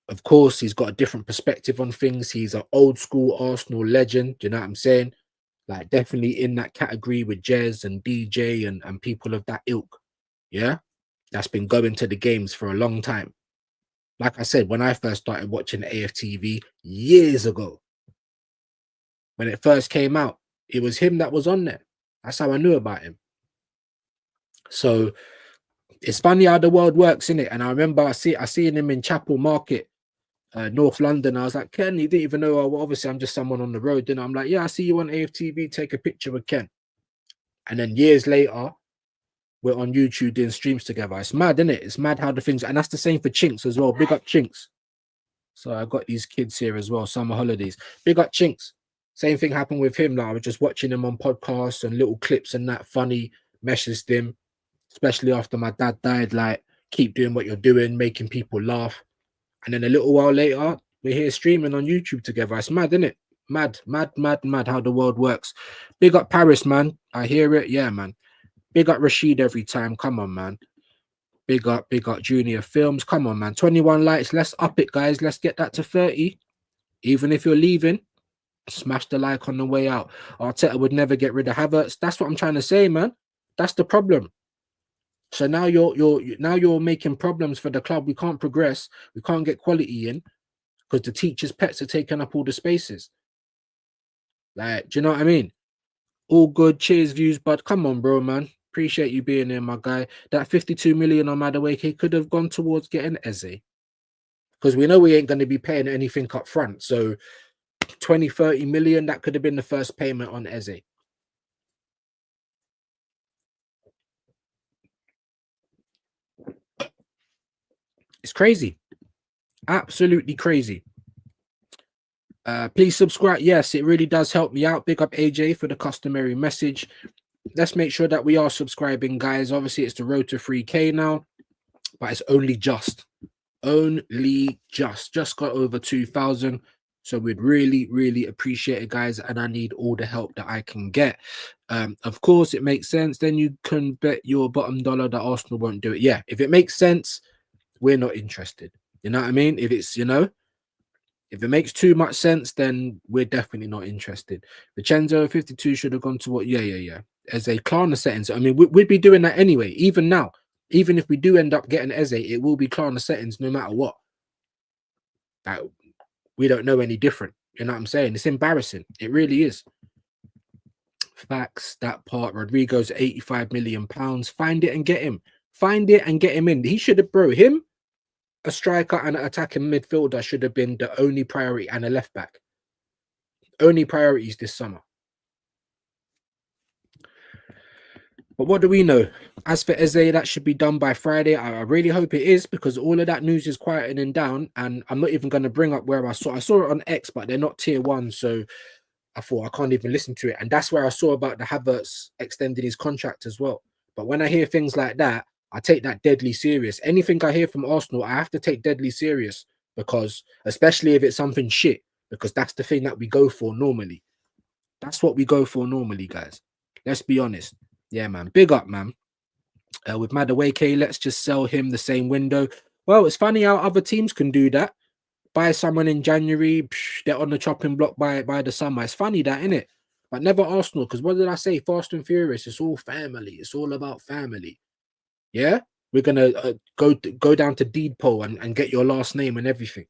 of course he's got a different perspective on things. He's an old school Arsenal legend. You know what I'm saying? Like definitely in that category with Jez and DJ and people of that ilk. Yeah, that's been going to the games for a long time. Like I said, when I first started watching AFTV years ago, when it first came out, it was him that was on there. That's how I knew about him. So it's funny how the world works, innit? And I remember I seen him in Chapel Market North London. I was like, Ken, you didn't even know. Well, obviously, I'm just someone on the road. Then I'm like, yeah, I see you on AFTV. Take a picture with Ken. And then years later, we're on YouTube doing streams together. It's mad, isn't it? It's mad how the things, and that's the same for Chinks as well. Big up Chinks. So I got these kids here as well, summer holidays. Big up Chinks. Same thing happened with him. Like I was just watching him on podcasts and little clips and that funny, messaged him, especially after my dad died. Like, keep doing what you're doing, making people laugh. And then a little while later, we're here streaming on YouTube together. It's mad, isn't it? Mad, mad, mad, mad how the world works. Big up Paris, man. I hear it. Yeah, man. Big up Rashid every time. Come on, man. Big up Junior Films. Come on, man. 21 likes. Let's up it, guys. Let's get that to 30. Even if you're leaving, smash the like on the way out. Arteta would never get rid of Havertz. That's what I'm trying to say, man. That's the problem. So now you're making problems for the club. We can't progress. We can't get quality in because the teachers' pets are taking up all the spaces. Like, do you know what I mean? All good. Cheers, views, but come on, bro, man. Appreciate you being here, my guy. That 52 million on Madueke could have gone towards getting Eze. Because we know we ain't going to be paying anything up front. So 20, 30 million, that could have been the first payment on Eze. It's crazy. Absolutely crazy. Please subscribe. Yes, it really does help me out. Big up AJ for the customary message. Let's make sure that we are subscribing, guys. Obviously, it's the road to 3K now, but it's only just got over 2,000. So we'd really appreciate it, guys, and I need all the help that I can get. Of course, it makes sense. Then you can bet your bottom dollar that Arsenal won't do it. Yeah, if it makes sense, we're not interested. You know what I mean? If it's, if it makes too much sense, then we're definitely not interested. Vincenzo 52 should have gone to what? Yeah. As a Klarna settings. I mean, we'd be doing that anyway. Even now, even if we do end up getting Eze, it will be Klarna settings no matter what. Like, we don't know any different. You know what I'm saying? It's embarrassing. It really is. Facts, that part. Rodrigo's 85 million pounds. Find it and get him. Find it and get him in. He should have, him, a striker and an attacking midfielder should have been the only priority, and a left back. Only priorities this summer. But what do we know? As for Eze, that should be done by Friday. I really hope it is, because all of that news is quietening down. And I'm not even going to bring up where I saw it on X, but they're not tier 1. So I thought I can't even listen to it. And that's where I saw about the Havertz extending his contract as well. But when I hear things like that, I take that deadly serious. Anything I hear from Arsenal, I have to take deadly serious, because especially if it's something shit, because that's the thing that we go for normally. That's what we go for normally, guys. Let's be honest. Yeah, man. Big up, man. With Madueke, let's just sell him the same window. Well, it's funny how other teams can do that. Buy someone in January, they're on the chopping block by the summer. It's funny that, isn't it? But never Arsenal, because what did I say? Fast and Furious. It's all family. It's all about family. Yeah, we're gonna go down to deed poll and get your last name and everything.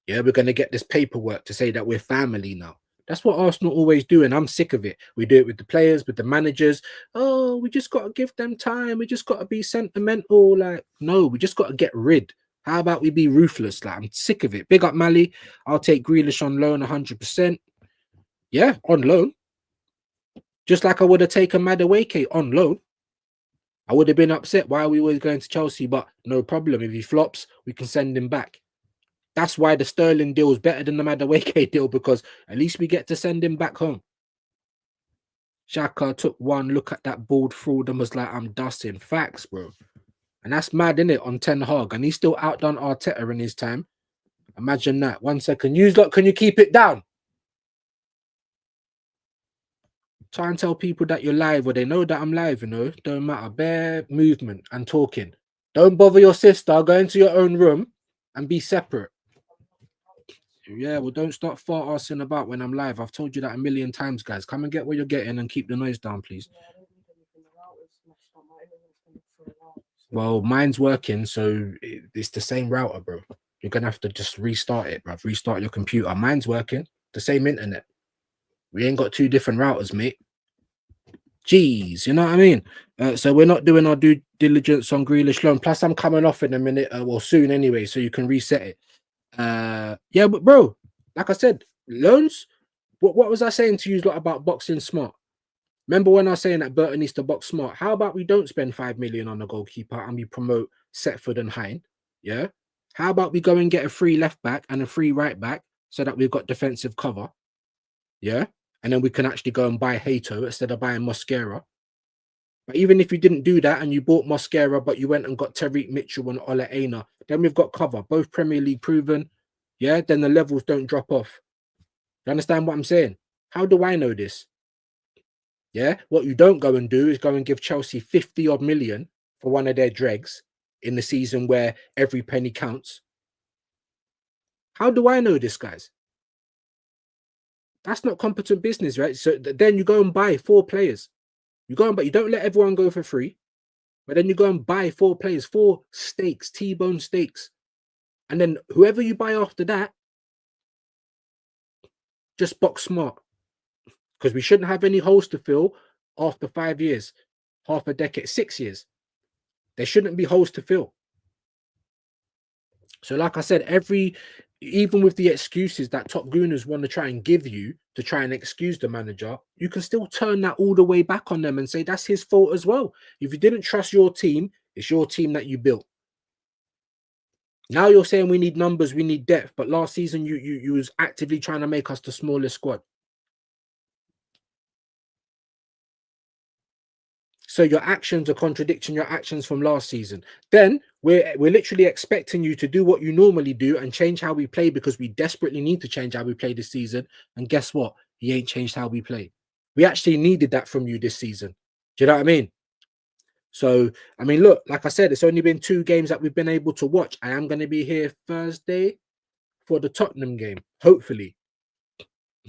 Yeah, we're gonna get this paperwork to say that we're family now. That's what Arsenal always do, and I'm sick of it. We do it with the players, with the managers. Oh, we just got to give them time. We just got to be sentimental. Like, no, we just got to get rid. How about we be ruthless? Like, I'm sick of it. Big up Mali. I'll take Grealish on loan 100%. Yeah, on loan. Just like I would have taken Madueke on loan. I would have been upset. Why are we always going to Chelsea? But no problem. If he flops, we can send him back. That's why the Sterling deal is better than the Madueke deal, because at least we get to send him back home. Xhaka took one look at that bald fraud and was like, I'm dusting. Facts, bro. And that's mad, isn't it, on Ten Hag? And he's still outdone Arteta in his time. Imagine that. 1 second. Can you keep it down? Try and tell people that you're live, or they know that I'm live, Don't matter. Bare movement and talking. Don't bother your sister. Go into your own room and be separate. Yeah, well, don't start fart arsing about when I'm live. I've told you that a million times, guys. Come and get what you're getting and keep the noise down, please. Well, mine's working, so it's the same router, bro. You're going to have to just restart it, bro. Restart your computer. Mine's working. The same internet. We ain't got 2 different routers, mate. Jeez, you know what I mean? So we're not doing our due diligence on Grealish loan. Plus, I'm coming off in a minute. Well, soon anyway, so you can reset it. Yeah, but bro, like I said, loans. What was I saying to you lot about boxing smart? Remember when I was saying that Burton needs to box smart? How about we don't spend 5 million on a goalkeeper and we promote Setford and Hine? Yeah. How about we go and get a free left back and a free right back so that we've got defensive cover? Yeah. And then we can actually go and buy Hato instead of buying Mosquera. But even if you didn't do that and you bought Mosquera, but you went and got Tariq Mitchell and Ola Aina, then we've got cover, both Premier League proven. Yeah. Then the levels don't drop off. You understand what I'm saying? How do I know this? Yeah. What you don't go and do is go and give Chelsea 50 odd million for one of their dregs in the season where every penny counts. How do I know this, guys? That's not competent business, right? So then you go and buy 4 players. You go and but you don't let everyone go for free, but then you go and buy 4 players, 4 steaks, T-bone steaks. And then whoever you buy after that, just box smart. Because we shouldn't have any holes to fill after 5 years, half a decade, 6 years. There shouldn't be holes to fill. So, like I said, even with the excuses that top gooners want to try and give you to try and excuse the manager, you can still turn that all the way back on them and say that's his fault as well. If you didn't trust your team, it's your team that you built. Now you're saying we need numbers, we need depth, but last season you was actively trying to make us the smallest squad. So your actions are contradicting your actions from last season. Then we're literally expecting you to do what you normally do and change how we play because we desperately need to change how we play this season. And guess what? You ain't changed how we play. We actually needed that from you this season. Do you know what I mean? So I mean, look, like I said, it's only been 2 games that we've been able to watch. I am going to be here Thursday for the Tottenham game, hopefully.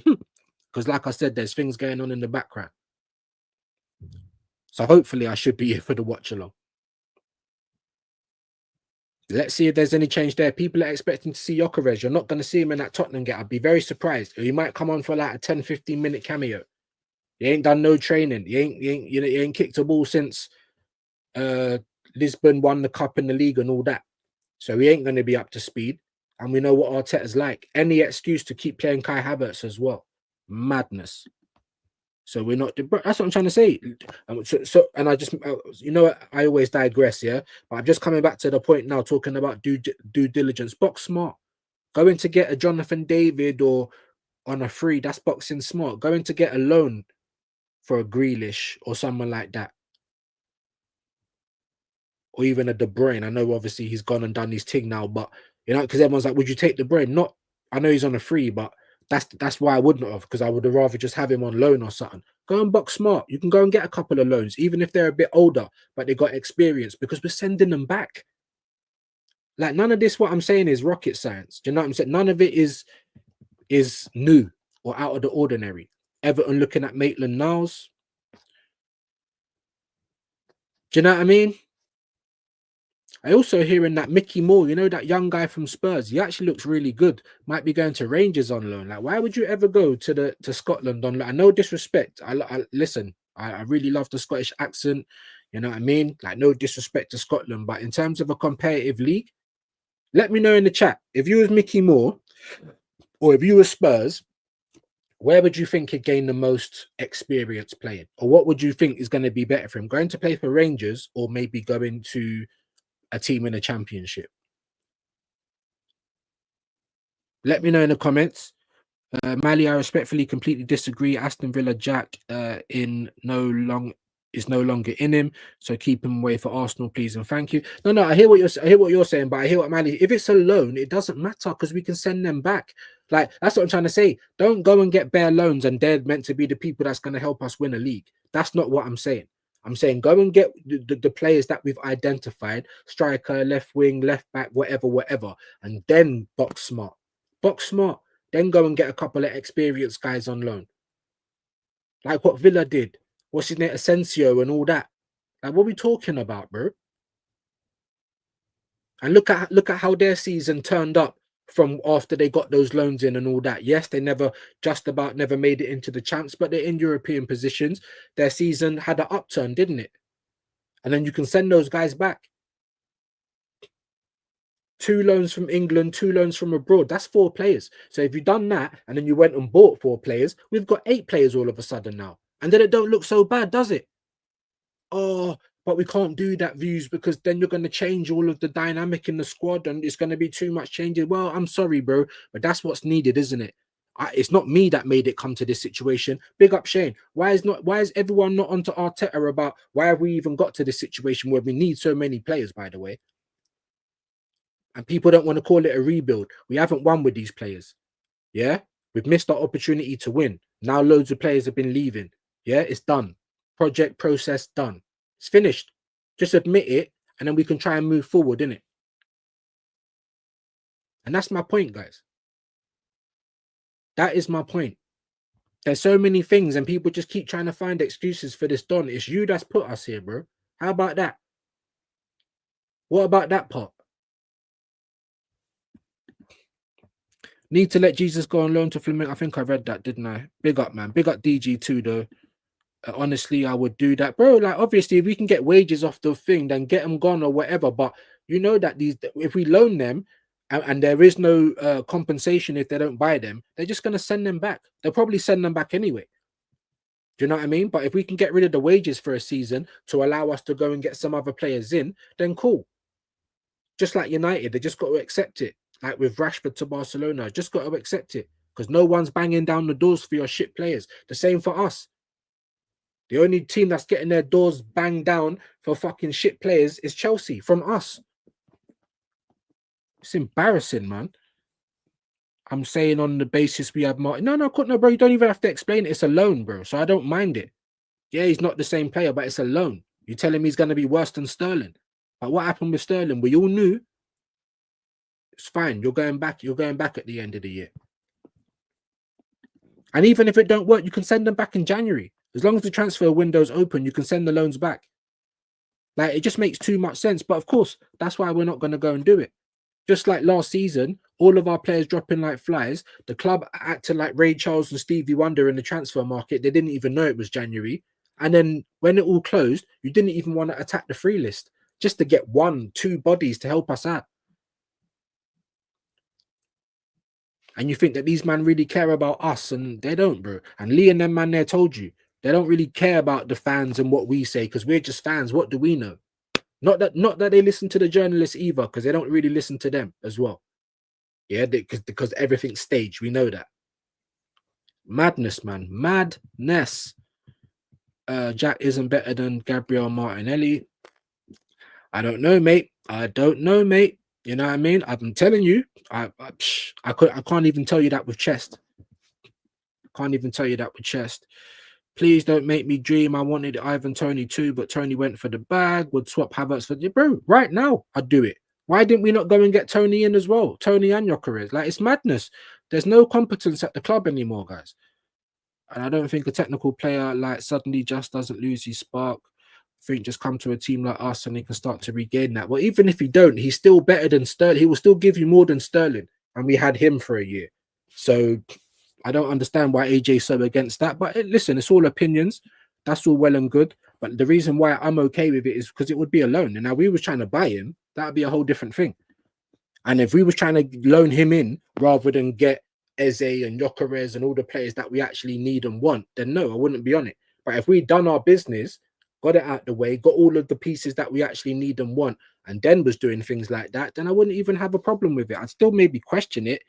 Because like I said, there's things going on in the background. So hopefully I should be here for the watch along. Let's see if there's any change there. People are expecting to see Gyökeres. You're not going to see him in that Tottenham game. I'd be very surprised. He might come on for like a 10-15 minute cameo. He ain't done no training. He ain't kicked a ball since Lisbon won the cup in the league and all that. So he ain't going to be up to speed. And we know what Arteta's like. Any excuse to keep playing Kai Havertz as well. Madness. So we're not. That's what I'm trying to say. And I just, I always digress, yeah. But I'm just coming back to the point now, talking about due diligence. Box smart. Going to get a Jonathan David or on a free, that's boxing smart. Going to get a loan for a Grealish or someone like that, or even a De Bruyne. I know obviously he's gone and done his thing now, but because everyone's like, would you take De Bruyne? Not. I know he's on a free, but that's why I wouldn't have, because I would have rather just have him on loan or something. Go and box smart. You can go and get a couple of loans, even if they're a bit older, but they got experience, because we're sending them back. Like, none of this, what I'm saying, is rocket science. Do you know what I'm saying? None of it is new or out of the ordinary. Everton looking at Maitland-Niles. Do you know what I mean? I also hearing that Mickey Moore, that young guy from Spurs, he actually looks really good. Might be going to Rangers on loan. Like, why would you ever go to Scotland on loan? No disrespect. I listen. I really love the Scottish accent. You know what I mean? Like, no disrespect to Scotland, but in terms of a competitive league, let me know in the chat if you was Mickey Moore or if you were Spurs. Where would you think he'd gain the most experience playing, or what would you think is going to be better for him? Going to play for Rangers or maybe going to a team in a championship? Let me know in the comments. Mali, I respectfully completely disagree. Aston Villa Jack is no longer in him, so keep him away for Arsenal, please and thank you. No, I hear what you're saying, but I hear what Mali. If it's a loan, it doesn't matter because we can send them back. Like, that's what I'm trying to say. Don't go and get bare loans and they're meant to be the people that's going to help us win a league. That's not what I'm saying. I'm saying go and get the players that we've identified: striker, left wing, left back, whatever, and then box smart. Box smart. Then go and get a couple of experienced guys on loan. Like what Villa did. What's his name? Asensio and all that. Like, what are we talking about, bro? And look at how their season turned up from after they got those loans in and all that. Yes, they never made it into the champs, but they're in European positions. Their season had an upturn, didn't it? And then you can send those guys back. 2 loans from England, 2 loans from abroad. That's 4 players. So if you've done that and then you went and bought 4 players, we've got 8 players all of a sudden now. And then it don't look so bad, does it? Oh, but we can't do that, views, because then you're going to change all of the dynamic in the squad and it's going to be too much changes. Well, I'm sorry, bro, but that's what's needed, isn't it? It's not me that made it come to this situation. Big up Shane. Why is everyone not onto Arteta about why have we even got to this situation where we need so many players, by the way? And people don't want to call it a rebuild. We haven't won with these players. Yeah, we've missed our opportunity to win. Now loads of players have been leaving. Yeah, it's done. Project process done. It's finished. Just admit it, and then we can try and move forward, innit? And that's my point, guys. That is my point. There's so many things, and people just keep trying to find excuses for this Don. It's you that's put us here, bro. How about that? What about that part? Need to let Jesus go on loan to Flamengo. I think I read that, didn't I? Big up, man. Big up DG too, though. Honestly, I would do that, bro. Like, obviously, if we can get wages off the thing, then get them gone or whatever. But you know that if we loan them and there is no compensation if they don't buy them, they're just gonna send them back. They'll probably send them back anyway. Do you know what I mean? But if we can get rid of the wages for a season to allow us to go and get some other players in, then cool. Just like United, they just got to accept it. Like with Rashford to Barcelona, just got to accept it because no one's banging down the doors for your shit players. The same for us. The only team that's getting their doors banged down for fucking shit players is Chelsea from us. It's embarrassing, man. I'm saying on the basis we have Martin. No, bro. You don't even have to explain it. It's a loan, bro. So I don't mind it. Yeah, he's not the same player, but it's a loan. You're telling me he's going to be worse than Sterling. But what happened with Sterling? We all knew. It's fine. You're going back. You're going back at the end of the year. And even if it don't work, you can send them back in January. As long as the transfer window's open, you can send the loans back. Like, it just makes too much sense. But of course, that's why we're not going to go and do it. Just like last season, all of our players dropping like flies. The club acted like Ray Charles and Stevie Wonder in the transfer market. They didn't even know it was January. And then when it all closed, you didn't even want to attack the free list just to get 1-2 bodies to help us out. And you think that these men really care about us, and they don't, bro. And Lee and them man there told you they don't really care about the fans and what we say because we're just fans. What do we know? Not that they listen to the journalists either, because they don't really listen to them as well. Yeah, because everything's staged. We know that. Madness, man. Madness. Jack isn't better than Gabriel Martinelli. I don't know, mate. I don't know, mate. You know what I mean? I'm telling you, I can't even tell you that with chest. Can't even tell you that with chest. Please don't make me dream. I wanted Ivan Toney too, but Toney went for the bag. Would swap Havertz for the bro. Right now, I'd do it. Why didn't we not go and get Toney in as well? Toney and Gyökeres. Like, it's madness. There's no competence at the club anymore, guys. And I don't think a technical player like suddenly just doesn't lose his spark. I think just come to a team like us and he can start to regain that. Well, even if he don't, he's still better than Sterling. He will still give you more than Sterling. And we had him for a year. So I don't understand why AJ's so against that. But listen, it's all opinions. That's all well and good. But the reason why I'm okay with it is because it would be a loan. And now we was trying to buy him. That would be a whole different thing. And if we was trying to loan him in rather than get Eze and Gyökeres and all the players that we actually need and want, then no, I wouldn't be on it. But if we'd done our business, got it out the way, got all of the pieces that we actually need and want, and then was doing things like that, then I wouldn't even have a problem with it. I'd still maybe question it,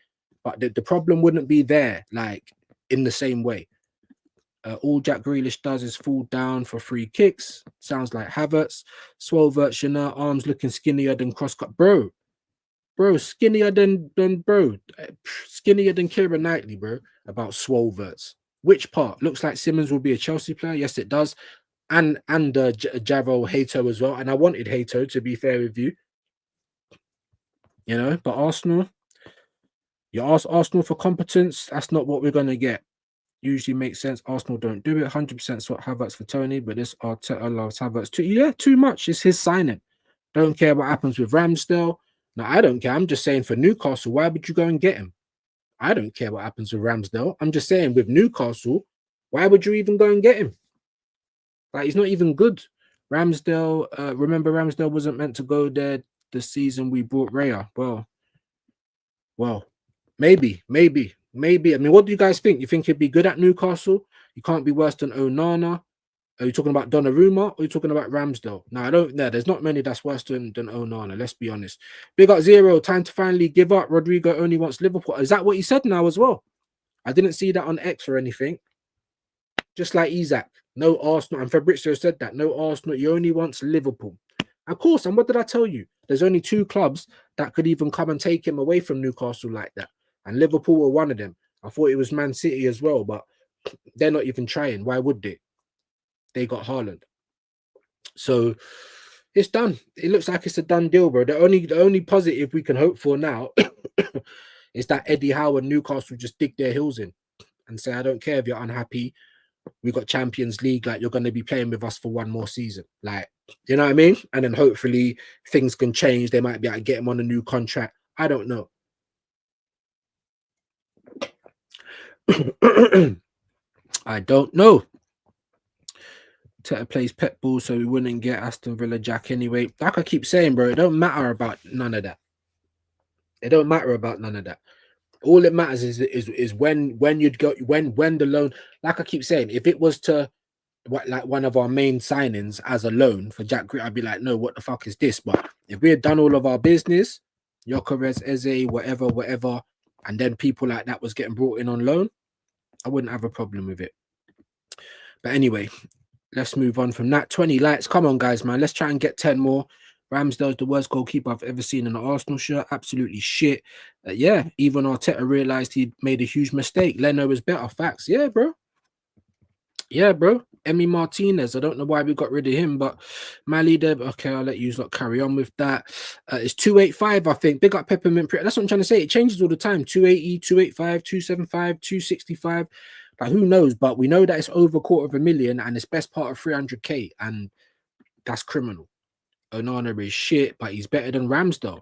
but the problem wouldn't be there, like, in the same way. All Jack Grealish does is fall down for free kicks. Sounds like Havertz. Swolverts, you know, arms looking skinnier than cross-cut. Bro, skinnier than skinnier than Keira Knightley, bro, about Swolverts. Which part? Looks like Simmons will be a Chelsea player. Yes, it does. And Javo Hato as well. And I wanted Hato, to be fair with you. You know, but Arsenal, you ask Arsenal for competence, that's not what we're going to get. Usually makes sense. Arsenal don't do it. 100% swap Havertz for Toney, but this Arteta loves Havertz too. Yeah, too much. It's his signing. Don't care what happens with Ramsdale. No, I don't care. I'm just saying for Newcastle, why would you go and get him? I don't care what happens with Ramsdale. I'm just saying with Newcastle, why would you even go and get him? Like, he's not even good. Ramsdale, remember Ramsdale wasn't meant to go there. the season we brought Raya. Well, maybe. I mean, what do you guys think? You think he'd be good at Newcastle? You can't be worse than Onana. Are you talking about Donnarumma or are you talking about Ramsdale? No, I don't know. There's not many that's worse than Onana, let's be honest. Big up Zero, time to finally give up. Rodrigo only wants Liverpool. Is that what he said now as well? I didn't see that on X or anything. Just like Isaac, no Arsenal. And Fabrizio said that, no Arsenal. He only wants Liverpool. Of course, and what did I tell you? There's only 2 clubs that could even come and take him away from Newcastle like that. And Liverpool were one of them. I thought it was Man City as well, but they're not even trying. Why would they? They got Haaland. So it's done. It looks like it's a done deal, bro. The only positive we can hope for now is that Eddie Howe and Newcastle just dig their heels in and say, I don't care if you're unhappy. We got Champions League, like you're going to be playing with us for one more season. Like, you know what I mean? And then hopefully things can change. They might be able to get him on a new contract. I don't know. I don't know. Teta plays pet ball so we wouldn't get Aston Villa Jack anyway. Like I keep saying, bro, it don't matter about none of that. It don't matter about none of that. All it matters is when you'd go when the loan, like I keep saying, if it was to like one of our main signings as a loan for Jack Grealish, I'd be like, no, what the fuck is this? But if we had done all of our business, Gyökeres, Eze, whatever, and then people like that was getting brought in on loan, I wouldn't have a problem with it. But anyway, let's move on from that. 20 likes. Come on, guys, man. Let's try and get 10 more. Ramsdale's the worst goalkeeper I've ever seen in an Arsenal shirt. Absolutely shit. Yeah, even Arteta realised he'd made a huge mistake. Leno is better. Facts. Yeah, bro. Emi Martinez. I don't know why we got rid of him, but Mali Deb. Okay, I'll let you lot carry on with that. It's 285, I think. Big up Peppermint. That's what I'm trying to say. It changes all the time. 280, 285, 275, 265. Like, who knows? But we know that it's over $250,000 and it's best part of 300k, and that's criminal. Onana is shit, but he's better than Ramsdale.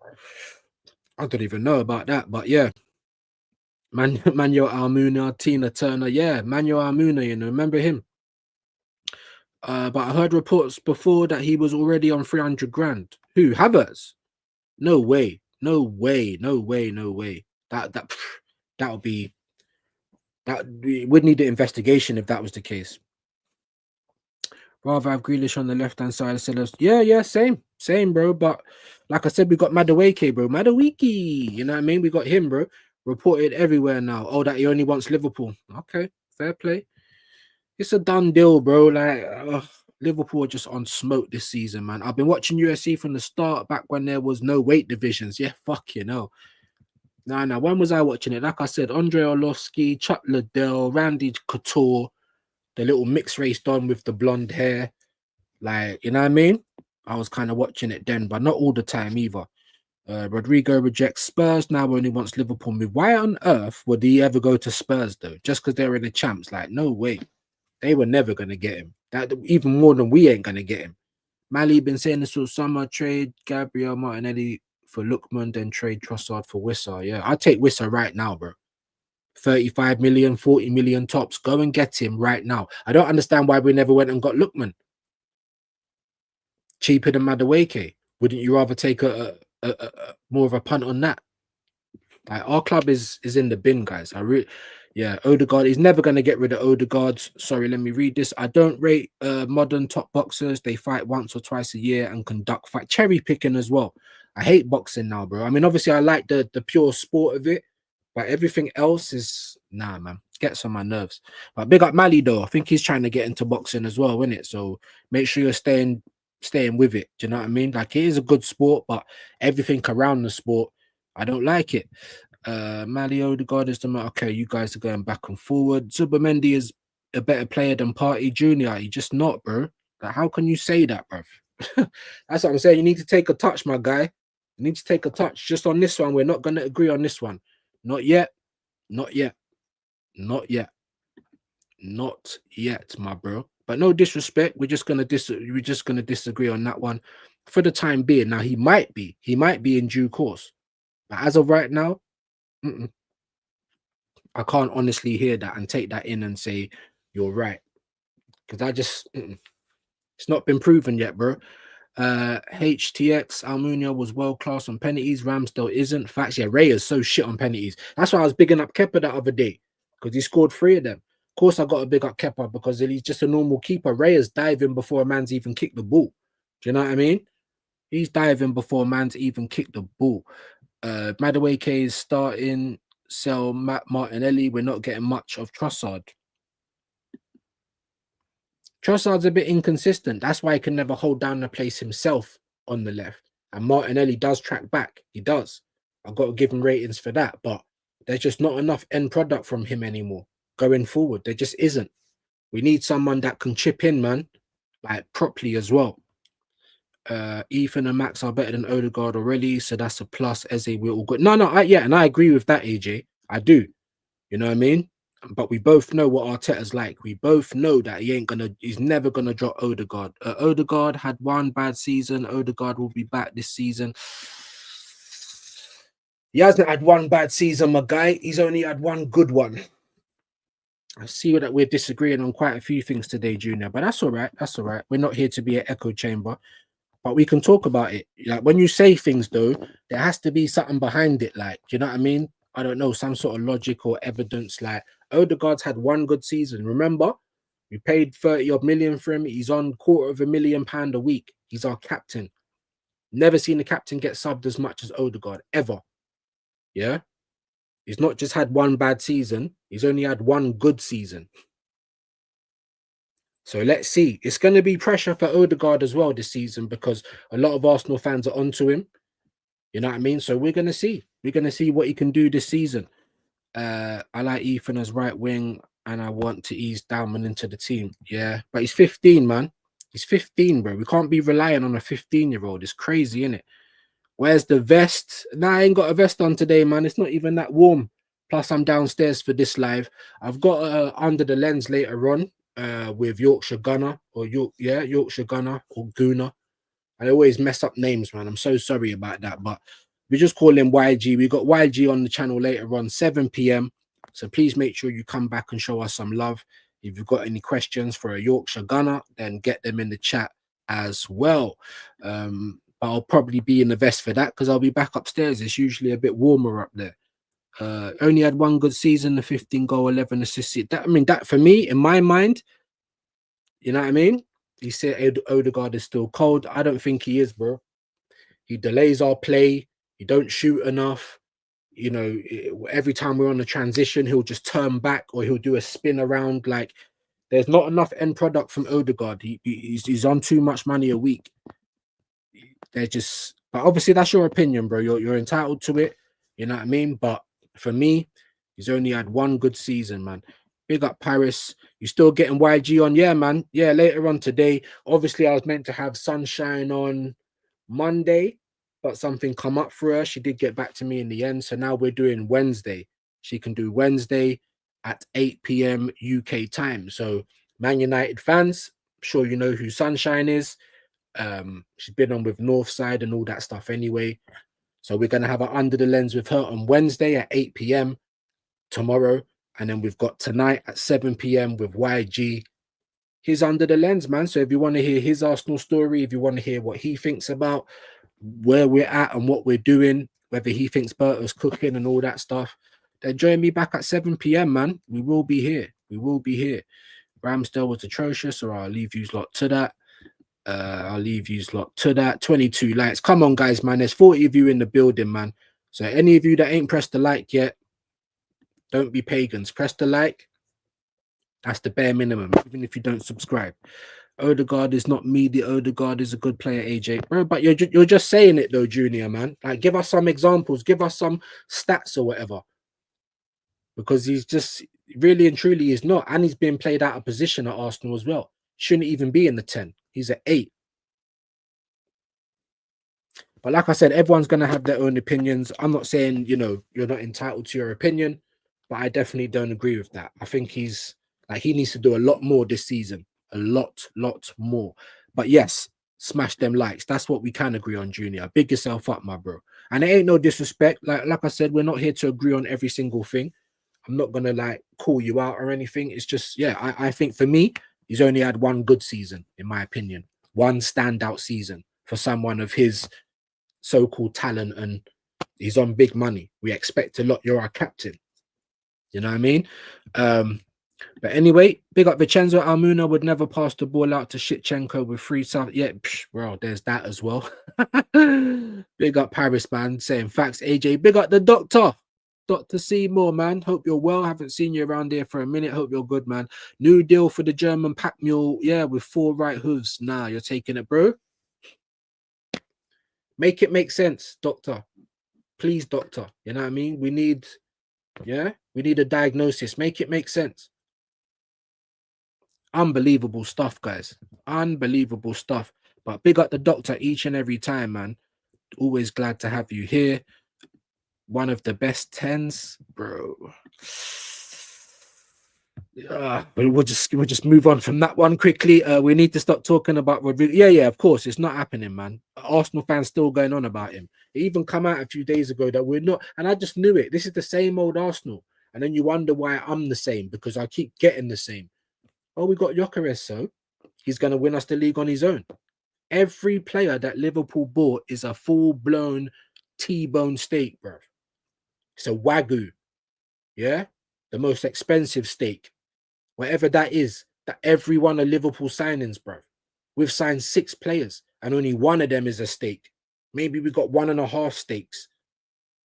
I don't even know about that, but yeah. Manuel Almuna, Tina Turner, yeah, Manuel Almuna, you know, remember him? But I heard reports before that he was already on 300 grand. Who? Havertz? No way. That would be we would need an investigation if that was the case. Rather have Grealish on the left-hand side instead of same, bro. But like I said, we got Madueke, bro. Madueke, you know what I mean? We got him, bro. Reported everywhere now. Oh, that he only wants Liverpool. Okay, fair play. It's a done deal, bro. Like Liverpool are just on smoke this season, man. I've been watching UFC from the start, back when there was no weight divisions. Yeah, fuck you know. Nah. When was I watching it? Like I said, Andre Orlovsky, Chuck Liddell, Randy Couture, the little mixed race don with the blonde hair. Like, you know what I mean? I was kind of watching it then, but not all the time either. Rodrigo rejects Spurs, now only wants Liverpool move. Why on earth would he ever go to Spurs, though? Just because they're in the champs? Like, no way. They were never going to get him. That even more than we ain't going to get him. Mali been saying this all summer. Trade Gabriel Martinelli for Lookman, then trade Trossard for Wissa. Yeah, I'll take Wissa right now, bro. 35 million, 40 million tops. Go and get him right now. I don't understand why we never went and got Lookman. Cheaper than Madueke. Wouldn't you rather take a more of a punt on that? Like, our club is in the bin, guys. Odegaard. He's never going to get rid of Odegaard. Sorry, let me read this. I don't rate modern top boxers. They fight once or twice a year and conduct fight. Cherry picking as well. I hate boxing now, bro. I mean, obviously, I like the pure sport of it, but everything else is nah, man. Gets on my nerves. But big up Mali though. I think he's trying to get into boxing as well, isn't it? So make sure you're staying with it. Do you know what I mean? Like, it is a good sport, but everything around the sport, I don't like it. Mali Odegaard is the okay. You guys are going back and forward. Zubimendi is a better player than Partey Junior. He's just not, bro. Like, how can you say that, bro? That's what I'm saying. You need to take a touch, my guy. You need to take a touch. Just on this one, we're not going to agree on this one. Not yet, my bro. But no disrespect. We're just gonna disagree on that one for the time being. Now he might be in due course, but as of right now, I can't honestly hear that and take that in and say you're right, because I just it's not been proven yet, bro. HTX Almunia was world class on penalties. Ramsdale isn't. Facts. Yeah, Ray is so shit on penalties. That's why I was bigging up Kepa that other day because he scored 3 of them. Of course, I got to big up Kepa because he's just a normal keeper. Ray is diving before a man's even kicked the ball. Do you know what I mean? He's diving before a man's even kicked the ball. Madueke is starting. Sell Martinelli. We're not getting much of Trossard. Trossard's a bit inconsistent. That's why he can never hold down the place himself on the left. And Martinelli does track back. He does. I've got to give him ratings for that. But there's just not enough end product from him anymore going forward. There just isn't. We need someone that can chip in, man, like properly as well. Ethan and Max are better than Odegaard already, so that's a plus. Eze, we're all good. No, and I agree with that, AJ. I do. You know what I mean? But we both know what Arteta's like. We both know that he's never gonna drop Odegaard. Odegaard had 1 bad season. Odegaard will be back this season. He hasn't had 1 bad season, my guy. He's only had 1 good one. I see that we're disagreeing on quite a few things today, Junior, but that's all right. That's all right. We're not here to be an echo chamber, but we can talk about it. Like when you say things, though, there has to be something behind it. Like, do you know what I mean? I don't know, some sort of logic or evidence. Like Odegaard's had 1 good season. Remember, we paid 30 odd million for him. He's on £250,000 a week. He's our captain. Never seen a captain get subbed as much as Odegaard ever. Yeah. He's not just had 1 bad season. He's only had 1 good season. So let's see. It's going to be pressure for Odegaard as well this season because a lot of Arsenal fans are onto him. You know what I mean? So we're going to see. We're going to see what he can do this season. I like Ethan as right wing and I want to ease Dalman into the team. Yeah, but he's 15, man. He's 15, bro. We can't be relying on a 15-year-old. It's crazy, innit? Where's the vest? Nah, I ain't got a vest on today, man. It's not even that warm. Plus, I'm downstairs for this live. I've got Under the Lens later on with Yorkshire Gunner or Yorkshire Gunner or Gooner. I always mess up names, man. I'm so sorry about that, but we just call him YG. We got YG on the channel later on, 7 p.m. So please make sure you come back and show us some love. If you've got any questions for a Yorkshire Gunner, then get them in the chat as well. But I'll probably be in the vest for that because I'll be back upstairs. It's usually a bit warmer up there. Only had 1 good season, the 15 goal, 11 assists. That for me, in my mind, you know what I mean? He said Odegaard is still cold. I don't think he is, bro. He delays our play. He don't shoot enough. You know, every time we're on a transition, he'll just turn back or he'll do a spin around. Like, there's not enough end product from Odegaard. He's on too much money a week. They're just, but obviously that's your opinion, bro. You're entitled to it. You know what I mean? But for me, he's only had 1 good season, man. Big up Paris. You still getting YG on? Yeah, man. Yeah, later on today. Obviously, I was meant to have Sunshine on Monday, but something come up for her. She did get back to me in the end. So now we're doing Wednesday. She can do Wednesday at 8 p.m. UK time. So Man United fans, I'm sure you know who Sunshine is. She's been on with Northside and all that stuff anyway. So we're going to have her Under the Lens with her on Wednesday at 8 p.m. tomorrow. And then we've got tonight at 7 p.m. with YG. He's Under the Lens, man. So if you want to hear his Arsenal story, if you want to hear what he thinks about where we're at and what we're doing, whether he thinks Berto's cooking and all that stuff, then join me back at 7 p.m, man. We will be here. We will be here. Ramsdale was atrocious, or I'll leave you lot to that. 22 likes. Come on, guys, man. There's 40 of you in the building, man. So any of you that ain't pressed the like yet, don't be pagans. Press the like. That's the bare minimum, even if you don't subscribe. Odegaard is not me. The Odegaard is a good player, AJ. Bro, but you're just saying it, though, Junior, man. Like, give us some examples. Give us some stats or whatever. Because he's just, really and truly, is not. And he's being played out of position at Arsenal as well. Shouldn't even be in the 10. He's at 8. But like I said, everyone's going to have their own opinions. I'm not saying, you know, you're not entitled to your opinion, but I definitely don't agree with that. I think he needs to do a lot more this season. A lot more. But yes, smash them likes. That's what we can agree on, Junior. Big yourself up, my bro. And it ain't no disrespect. Like I said, we're not here to agree on every single thing. I'm not going to like call you out or anything. It's just, yeah, I think for me, he's only had 1 good season, in my opinion. 1 standout season. for someone of his so-called talent, and he's on big money. We expect a lot. You're our captain. You know what I mean? But anyway, big up Vincenzo Almuna would never pass the ball out to Shitchenko with free stuff. Yeah, well, there's that as well. Big up Paris, man, saying facts. AJ, big up the doctor. Dr. Seymour, man. Hope you're well. Haven't seen you around here for a minute. Hope you're good, man. New deal for the German pack mule. Yeah, with 4 right hooves. Nah, you're taking it, bro. Make it make sense, doctor. Please, doctor. You know what I mean? We need a diagnosis. Make it make sense. Unbelievable stuff, guys. Unbelievable stuff. But big up the doctor each and every time, man. Always glad to have you here. One of the best 10s, bro. But we'll just move on from that one quickly. We need to stop talking about Rodrigo. Yeah, of course, it's not happening, man. Arsenal fans still going on about him. It even come out a few days ago that we're not, and I just knew it. This is the same old Arsenal, and then you wonder why I'm the same, because I keep getting the same. Oh, we got Gyökeres, so he's going to win us the league on his own. Every player that Liverpool bought is a full-blown T-bone steak, bro. It's a Wagyu, yeah? The most expensive steak, whatever that is, that every one of Liverpool signings, bro. We've signed 6 players, and only one of them is a steak. Maybe we got 1.5 steaks.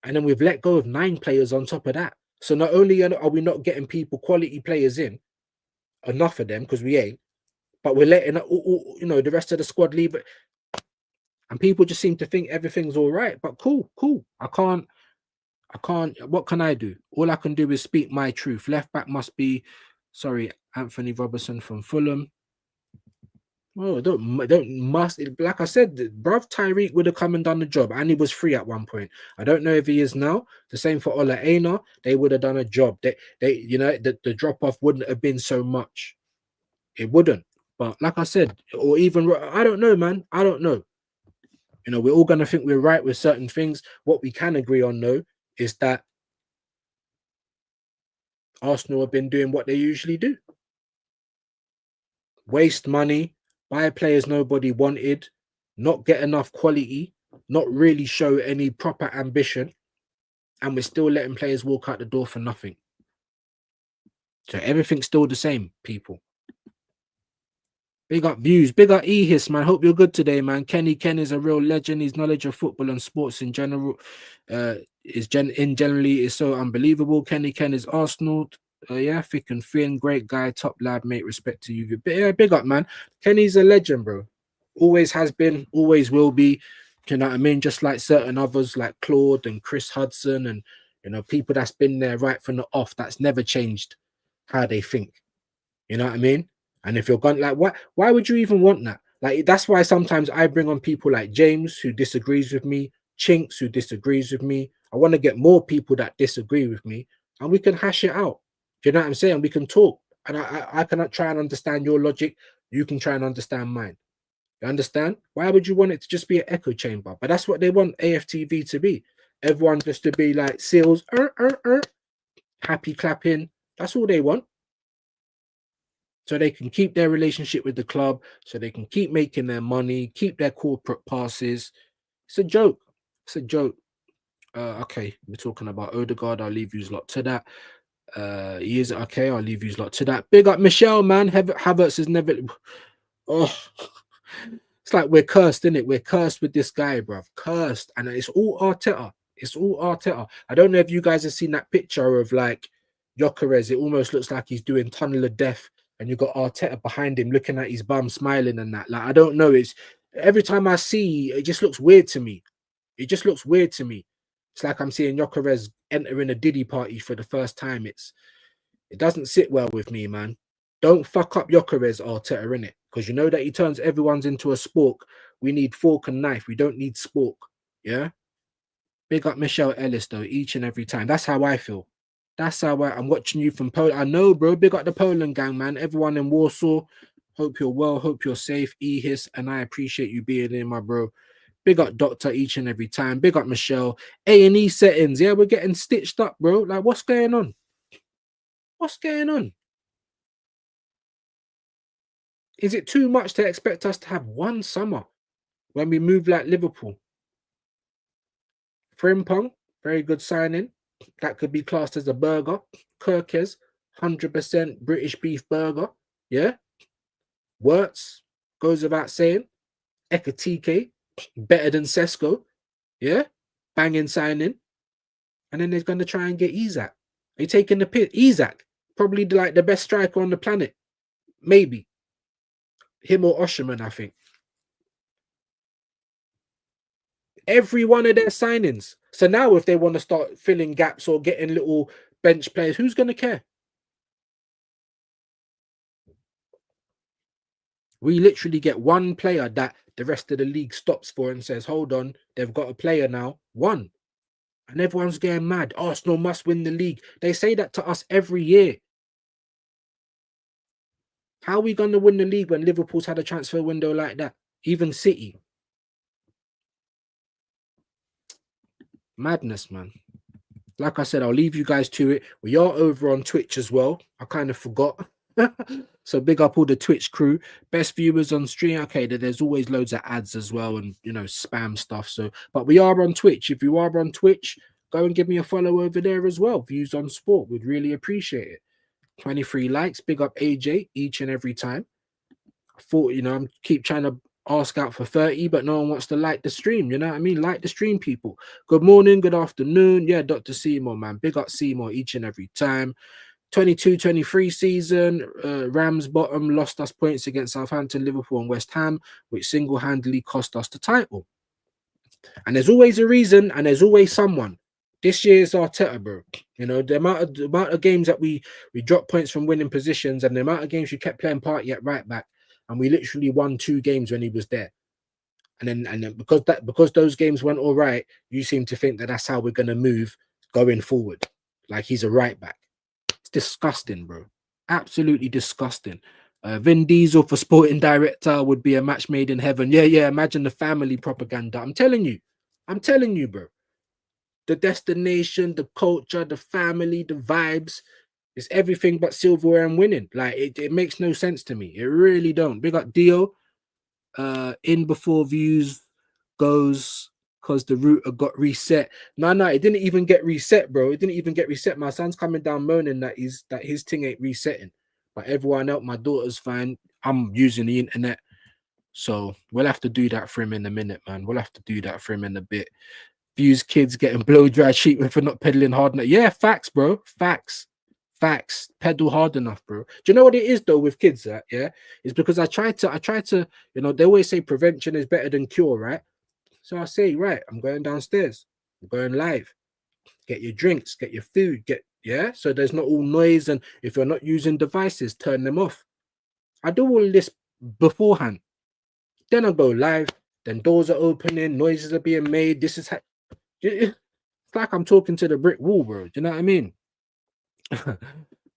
And then we've let go of 9 players on top of that. So not only are we not getting people, quality players in, enough of them, because we ain't, but we're letting the rest of the squad leave it, and people just seem to think everything's all right. But cool. I can't. What can I do? All I can do is speak my truth. Left back must be, Anthony Robertson from Fulham. Oh, don't must. Like I said, bruv, Tyreek would have come and done the job, and he was free at one point. I don't know if he is now. The same for Ola Aina. They would have done a job. The drop off wouldn't have been so much. It wouldn't. But like I said, or even I don't know, man. I don't know. We're all gonna think we're right with certain things. What we can agree on, though, is that Arsenal have been doing what they usually do: waste money, buy players nobody wanted, not get enough quality, not really show any proper ambition, and we're still letting players walk out the door for nothing. So everything's still the same, people. Big up Views, big up Ehis, man. Hope you're good today, man. Kenny Ken is a real legend. His knowledge of football and sports in general is so unbelievable. Kenny Ken is Arsenal. Thick and thin, great guy, top lad, mate. Respect to you. But yeah, big up, man. Kenny's a legend, bro. Always has been, always will be. You know what I mean? Just like certain others, like Claude and Chris Hudson, and people that's been there right from the off. That's never changed how they think. You know what I mean? And if you're going like, why would you even want that? Like, that's why sometimes I bring on people like James, who disagrees with me, Chinks, who disagrees with me. I want to get more people that disagree with me, and we can hash it out. Do you know what I'm saying? We can talk, and I cannot try and understand your logic. You can try and understand mine. You understand? Why would you want it to just be an echo chamber? But that's what they want AFTV to be. Everyone just to be like seals, happy clapping. That's all they want. So they can keep their relationship with the club, so they can keep making their money, keep their corporate passes. It's a joke. It's a joke. Okay, we're talking about Odegaard. I'll leave you lot to that. He is okay. I'll leave you lot to that. Big up Michelle, man. Havertz is never. Oh, it's like we're cursed, isn't it? We're cursed with this guy, bruv. Cursed, and it's all Arteta. It's all Arteta. I don't know if you guys have seen that picture of like Gyökeres. It almost looks like he's doing Tunnel of Death. And you got Arteta behind him looking at his bum, smiling and that. Like, I don't know. It's every time I see, it just looks weird to me. It just looks weird to me. It's like I'm seeing Gyökeres entering a Diddy party for the first time. It doesn't sit well with me, man. Don't fuck up Gyökeres, Arteta, innit? Because you know that he turns everyone's into a spork. We need fork and knife. We don't need spork. Yeah? Big up Michelle Ellis, though, each and every time. That's how I feel. That's how I'm watching you from Poland. I know, bro. Big up the Poland gang, man. Everyone in Warsaw. Hope you're well. Hope you're safe. Ehis, and I appreciate you being in, my bro. Big up Doctor each and every time. Big up Michelle. A&E settings. Yeah, we're getting stitched up, bro. Like, what's going on? What's going on? Is it too much to expect us to have one summer when we move like Liverpool. Frimpong, very good signing. That could be classed as a burger. Kirkes, 100% British beef burger. Yeah. Wirtz, goes without saying. Ekatike, better than Sesko. Yeah. Banging signing. And then they're going to try and get Isak. Are you taking the pit? Isak, probably like the best striker on the planet. Maybe. Him or Osherman, I think. Every one of their signings. So now if they want to start filling gaps or getting little bench players, who's going to care? We literally get one player that the rest of the league stops for and says, hold on, they've got a player now. One. And everyone's getting mad. Arsenal must win the league. They say that to us every year. How are we going to win the league when Liverpool's had a transfer window like that? Even City. Madness, man. Like I said, I'll leave you guys to it. We are over on Twitch as well. I kind of forgot. So big up all the Twitch crew. Best viewers on stream. Okay, there's always loads of ads as well and, you know, spam stuff. So, but we are on Twitch. If you are on Twitch, go and give me a follow over there as well. Views on Sport. We'd really appreciate it. 23 likes. Big up AJ each and every time. I thought, you know, I'm keep trying to ask out for 30, but no one wants to like the stream. You know what I mean? Like the stream, people. Good morning, good afternoon. Yeah, Dr. Seymour, man. Big up Seymour each and every time. 22-23 season, Rams bottom, lost us points against Southampton, Liverpool, and West Ham, which single-handedly cost us the title. And there's always a reason, and there's always someone. This year's Arteta, bro. You know, the amount of games that we dropped points from winning positions, and the amount of games we kept playing party at right back, and we literally won 2 games when he was there. And then because those games went all right, you seem to think that that's how we're gonna move going forward. Like he's a right back. It's disgusting, bro. Absolutely disgusting. Vin Diesel for sporting director would be a match made in heaven. Yeah. Imagine the family propaganda. I'm telling you, bro. The destination, the culture, the family, the vibes. It's everything but silverware and winning. Like it makes no sense to me. It really don't. Big up Dio. In before views goes because the router got reset. No, it didn't even get reset, bro. It didn't even get reset. My son's coming down moaning that his thing ain't resetting. But everyone else, my daughter's fine. I'm using the internet. So we'll have to do that for him in a minute, man. We'll have to do that for him in a bit. Views kids getting blow dry treatment for not pedaling hard enough. Yeah, facts, bro. Facts. Pedal hard enough, bro. Do you know what it is though with kids? Yeah, it's because I try to, you know, they always say prevention is better than cure, right? So I say, right, I'm going downstairs, I'm going live. Get your drinks, get your food, so there's not all noise, and if you're not using devices, turn them off. I do all this beforehand. Then I go live. Then doors are opening, noises are being made. This is it's like I'm talking to the brick wall, bro. Do you know what I mean?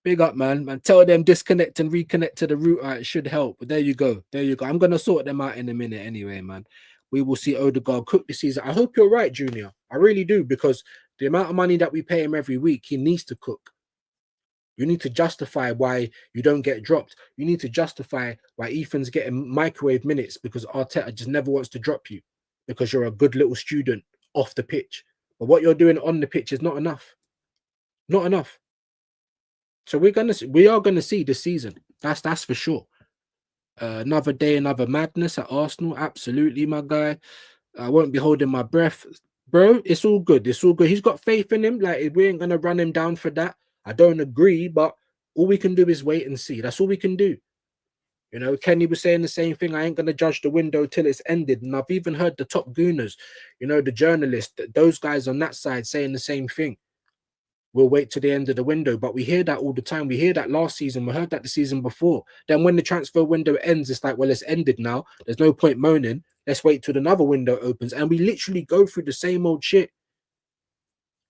Big up, man. And tell them disconnect and reconnect to the router. It should help. But there you go. I'm gonna sort them out in a minute anyway, man. We will see Odegaard cook this season. I hope you're right, Junior. I really do, because the amount of money that we pay him every week, he needs to cook. You need to justify why you don't get dropped. You need to justify why Ethan's getting microwave minutes, because Arteta just never wants to drop you because you're a good little student off the pitch. But what you're doing on the pitch is not enough. Not enough. So we are gonna see this season. That's for sure. Another day, another madness at Arsenal. Absolutely, my guy. I won't be holding my breath, bro. It's all good. It's all good. He's got faith in him. Like, we ain't gonna run him down for that. I don't agree, but all we can do is wait and see. That's all we can do. You know, Kenny was saying the same thing. I ain't gonna judge the window till it's ended. And I've even heard the top gooners, you know, the journalists, those guys on that side saying the same thing. We'll wait to the end of the window. But we hear that all the time. We hear that last season. We heard that the season before. Then when the transfer window ends, it's like, well, it's ended now. There's no point moaning. Let's wait till another window opens. And we literally go through the same old shit.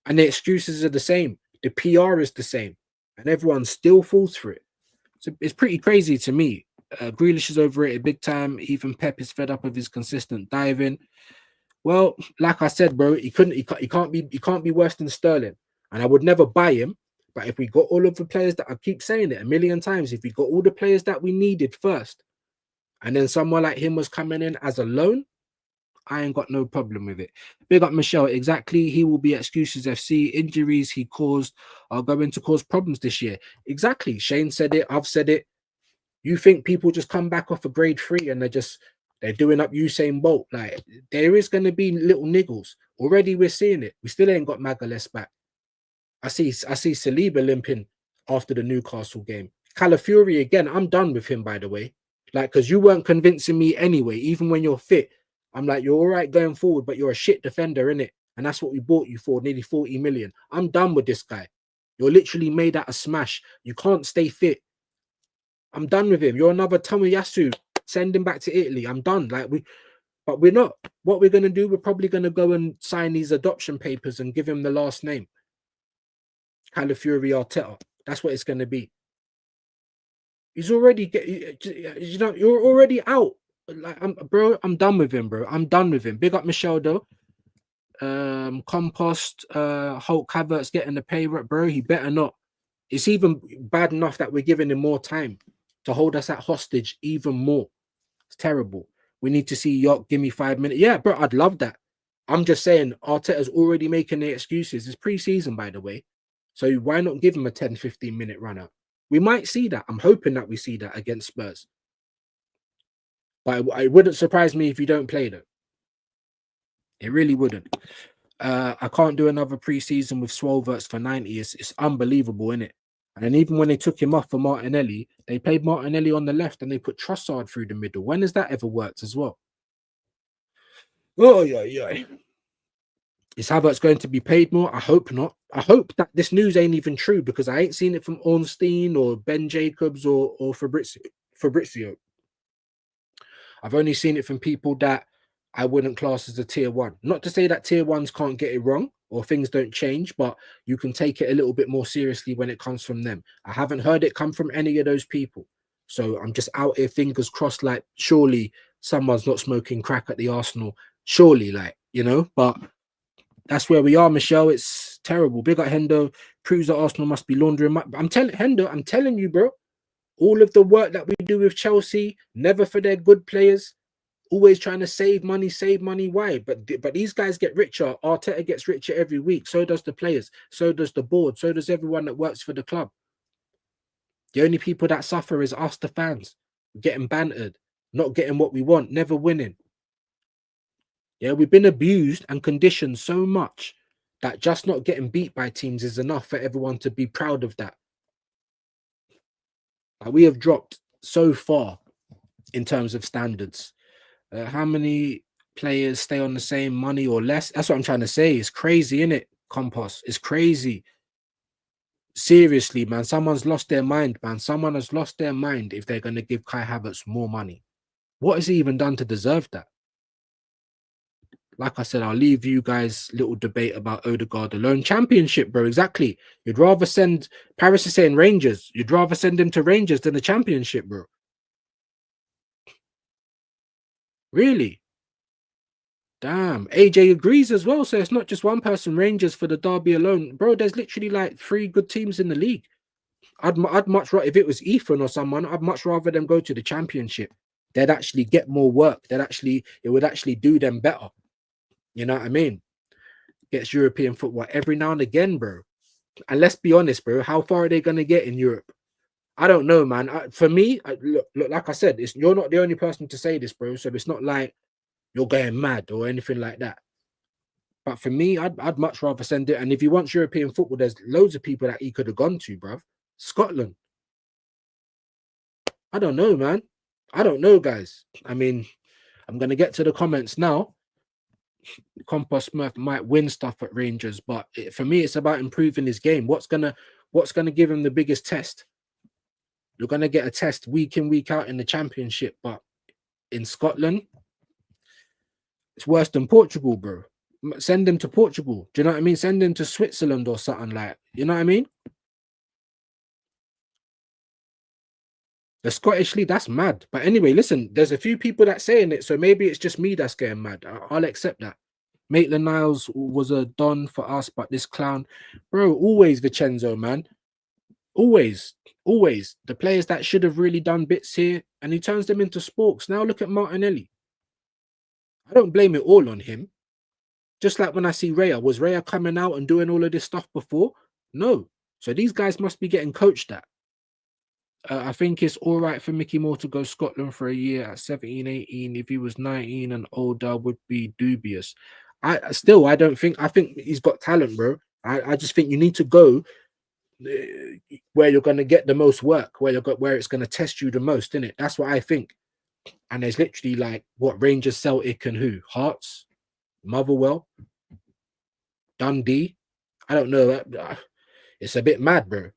And the excuses are the same. The PR is the same. And everyone still falls for it. So it's pretty crazy to me. Grealish is overrated big time. Even Pep is fed up of his consistent diving. Well, like I said, bro, he can't be worse than Sterling. And I would never buy him. But if we got all of the players that I keep saying it a million times, if we got all the players that we needed first, and then someone like him was coming in as a loan, I ain't got no problem with it. Big up Michelle. Exactly. He will be excuses FC. Injuries he caused are going to cause problems this year. Exactly. Shane said it. I've said it. You think people just come back off a grade 3 and they're doing up Usain Bolt? Like, there is going to be little niggles. Already we're seeing it. We still ain't got Magalhaes back. I see Saliba limping after the Newcastle game. Calafiori again. I'm done with him, by the way. Like, because you weren't convincing me anyway. Even when you're fit, I'm like, you're all right going forward, but you're a shit defender, innit? And that's what we bought you for, nearly 40 million. I'm done with this guy. You're literally made out of smash. You can't stay fit. I'm done with him. You're another Tomiyasu. Send him back to Italy. I'm done. But we're not. What we're gonna do, we're probably gonna go and sign these adoption papers and give him the last name. Calafiori Arteta. That's what it's gonna be. He's already you're already out. Like, I'm done with him, bro. I'm done with him. Big up Michelle though. Compost, Hulk Havertz getting the pay, bro. He better not. It's even bad enough that we're giving him more time to hold us at hostage even more. It's terrible. We need to see York give me 5 minutes. Yeah, bro, I'd love that. I'm just saying Arteta's already making the excuses. It's pre-season, by the way. So why not give him a 10, 15-minute run out? We might see that. I'm hoping that we see that against Spurs. But it wouldn't surprise me if you don't play them. It really wouldn't. I can't do another pre-season with Swolverts for 90. It's unbelievable, isn't it? And even when they took him off for Martinelli, they played Martinelli on the left and they put Trossard through the middle. When has that ever worked as well? Oh, yeah. Is Havertz going to be paid more? I hope not. I hope that this news ain't even true because I ain't seen it from Ornstein or Ben Jacobs or Fabrizio. I've only seen it from people that I wouldn't class as a tier 1. Not to say that tier 1s can't get it wrong or things don't change, but you can take it a little bit more seriously when it comes from them. I haven't heard it come from any of those people. So I'm just out here, fingers crossed, like, surely someone's not smoking crack at the Arsenal. Surely, but that's where we are, Michelle. It's terrible. Big up Hendo. Proves that Arsenal must be laundering. I'm telling you, bro. All of the work that we do with Chelsea, never for their good players, always trying to save money. Why? But these guys get richer. Arteta gets richer every week. So does the players. So does the board. So does everyone that works for the club. The only people that suffer is us, the fans, getting bantered, not getting what we want, never winning. Yeah, we've been abused and conditioned so much that just not getting beat by teams is enough for everyone to be proud of that. Like, we have dropped so far in terms of standards. How many players stay on the same money or less? That's what I'm trying to say. It's crazy, isn't it, Compost? It's crazy. Seriously, man. Someone's lost their mind, man. Someone has lost their mind if they're going to give Kai Havertz more money. What has he even done to deserve that? Like I said, I'll leave you guys little debate about Odegaard alone. Championship, bro. Exactly. You'd rather send Paris is saying Rangers. You'd rather send him to Rangers than the Championship, bro. Really? Damn. AJ agrees as well. So it's not just one person, Rangers for the derby alone. Bro, there's literally like 3 good teams in the league. I'd much rather, if it was Ethan or someone, I'd much rather them go to the Championship. They'd actually get more work. It would actually do them better. You know what I mean? Gets European football every now and again, bro. And let's be honest, bro. How far are they going to get in Europe? I don't know, man. For me, look, like I said, you're not the only person to say this, bro. So it's not like you're going mad or anything like that. But for me, I'd much rather send it. And if he wants European football, there's loads of people that he could have gone to, bruv. Scotland. I don't know, man. I don't know, guys. I mean, I'm going to get to the comments now. Compost Smurf might win stuff at Rangers, but for me, it's about improving his game. What's gonna give him the biggest test? You're gonna get a test week in, week out in the Championship, but in Scotland, it's worse than Portugal, bro. Send him to Portugal. Do you know what I mean? Send him to Switzerland or something like. You know what I mean? The Scottish League, that's mad. But anyway, listen, there's a few people that saying it, so maybe it's just me that's getting mad. I'll accept that. Maitland-Niles was a don for us, but this clown, bro, always Vincenzo, man. Always. The players that should have really done bits here, and he turns them into sporks. Now look at Martinelli. I don't blame it all on him. Just like when I see Raya, was Raya coming out and doing all of this stuff before? No. So these guys must be getting coached at. I think it's all right for Mickey Moore to go Scotland for a year at 17, 18. If he was 19 and older, would be dubious. I don't think, I think he's got talent, bro. I just think you need to go where you're going to get the most work, where it's going to test you the most, innit? That's what I think. And there's literally like what, Rangers, Celtic, and who? Hearts, Motherwell, Dundee. I don't know. It's a bit mad, bro.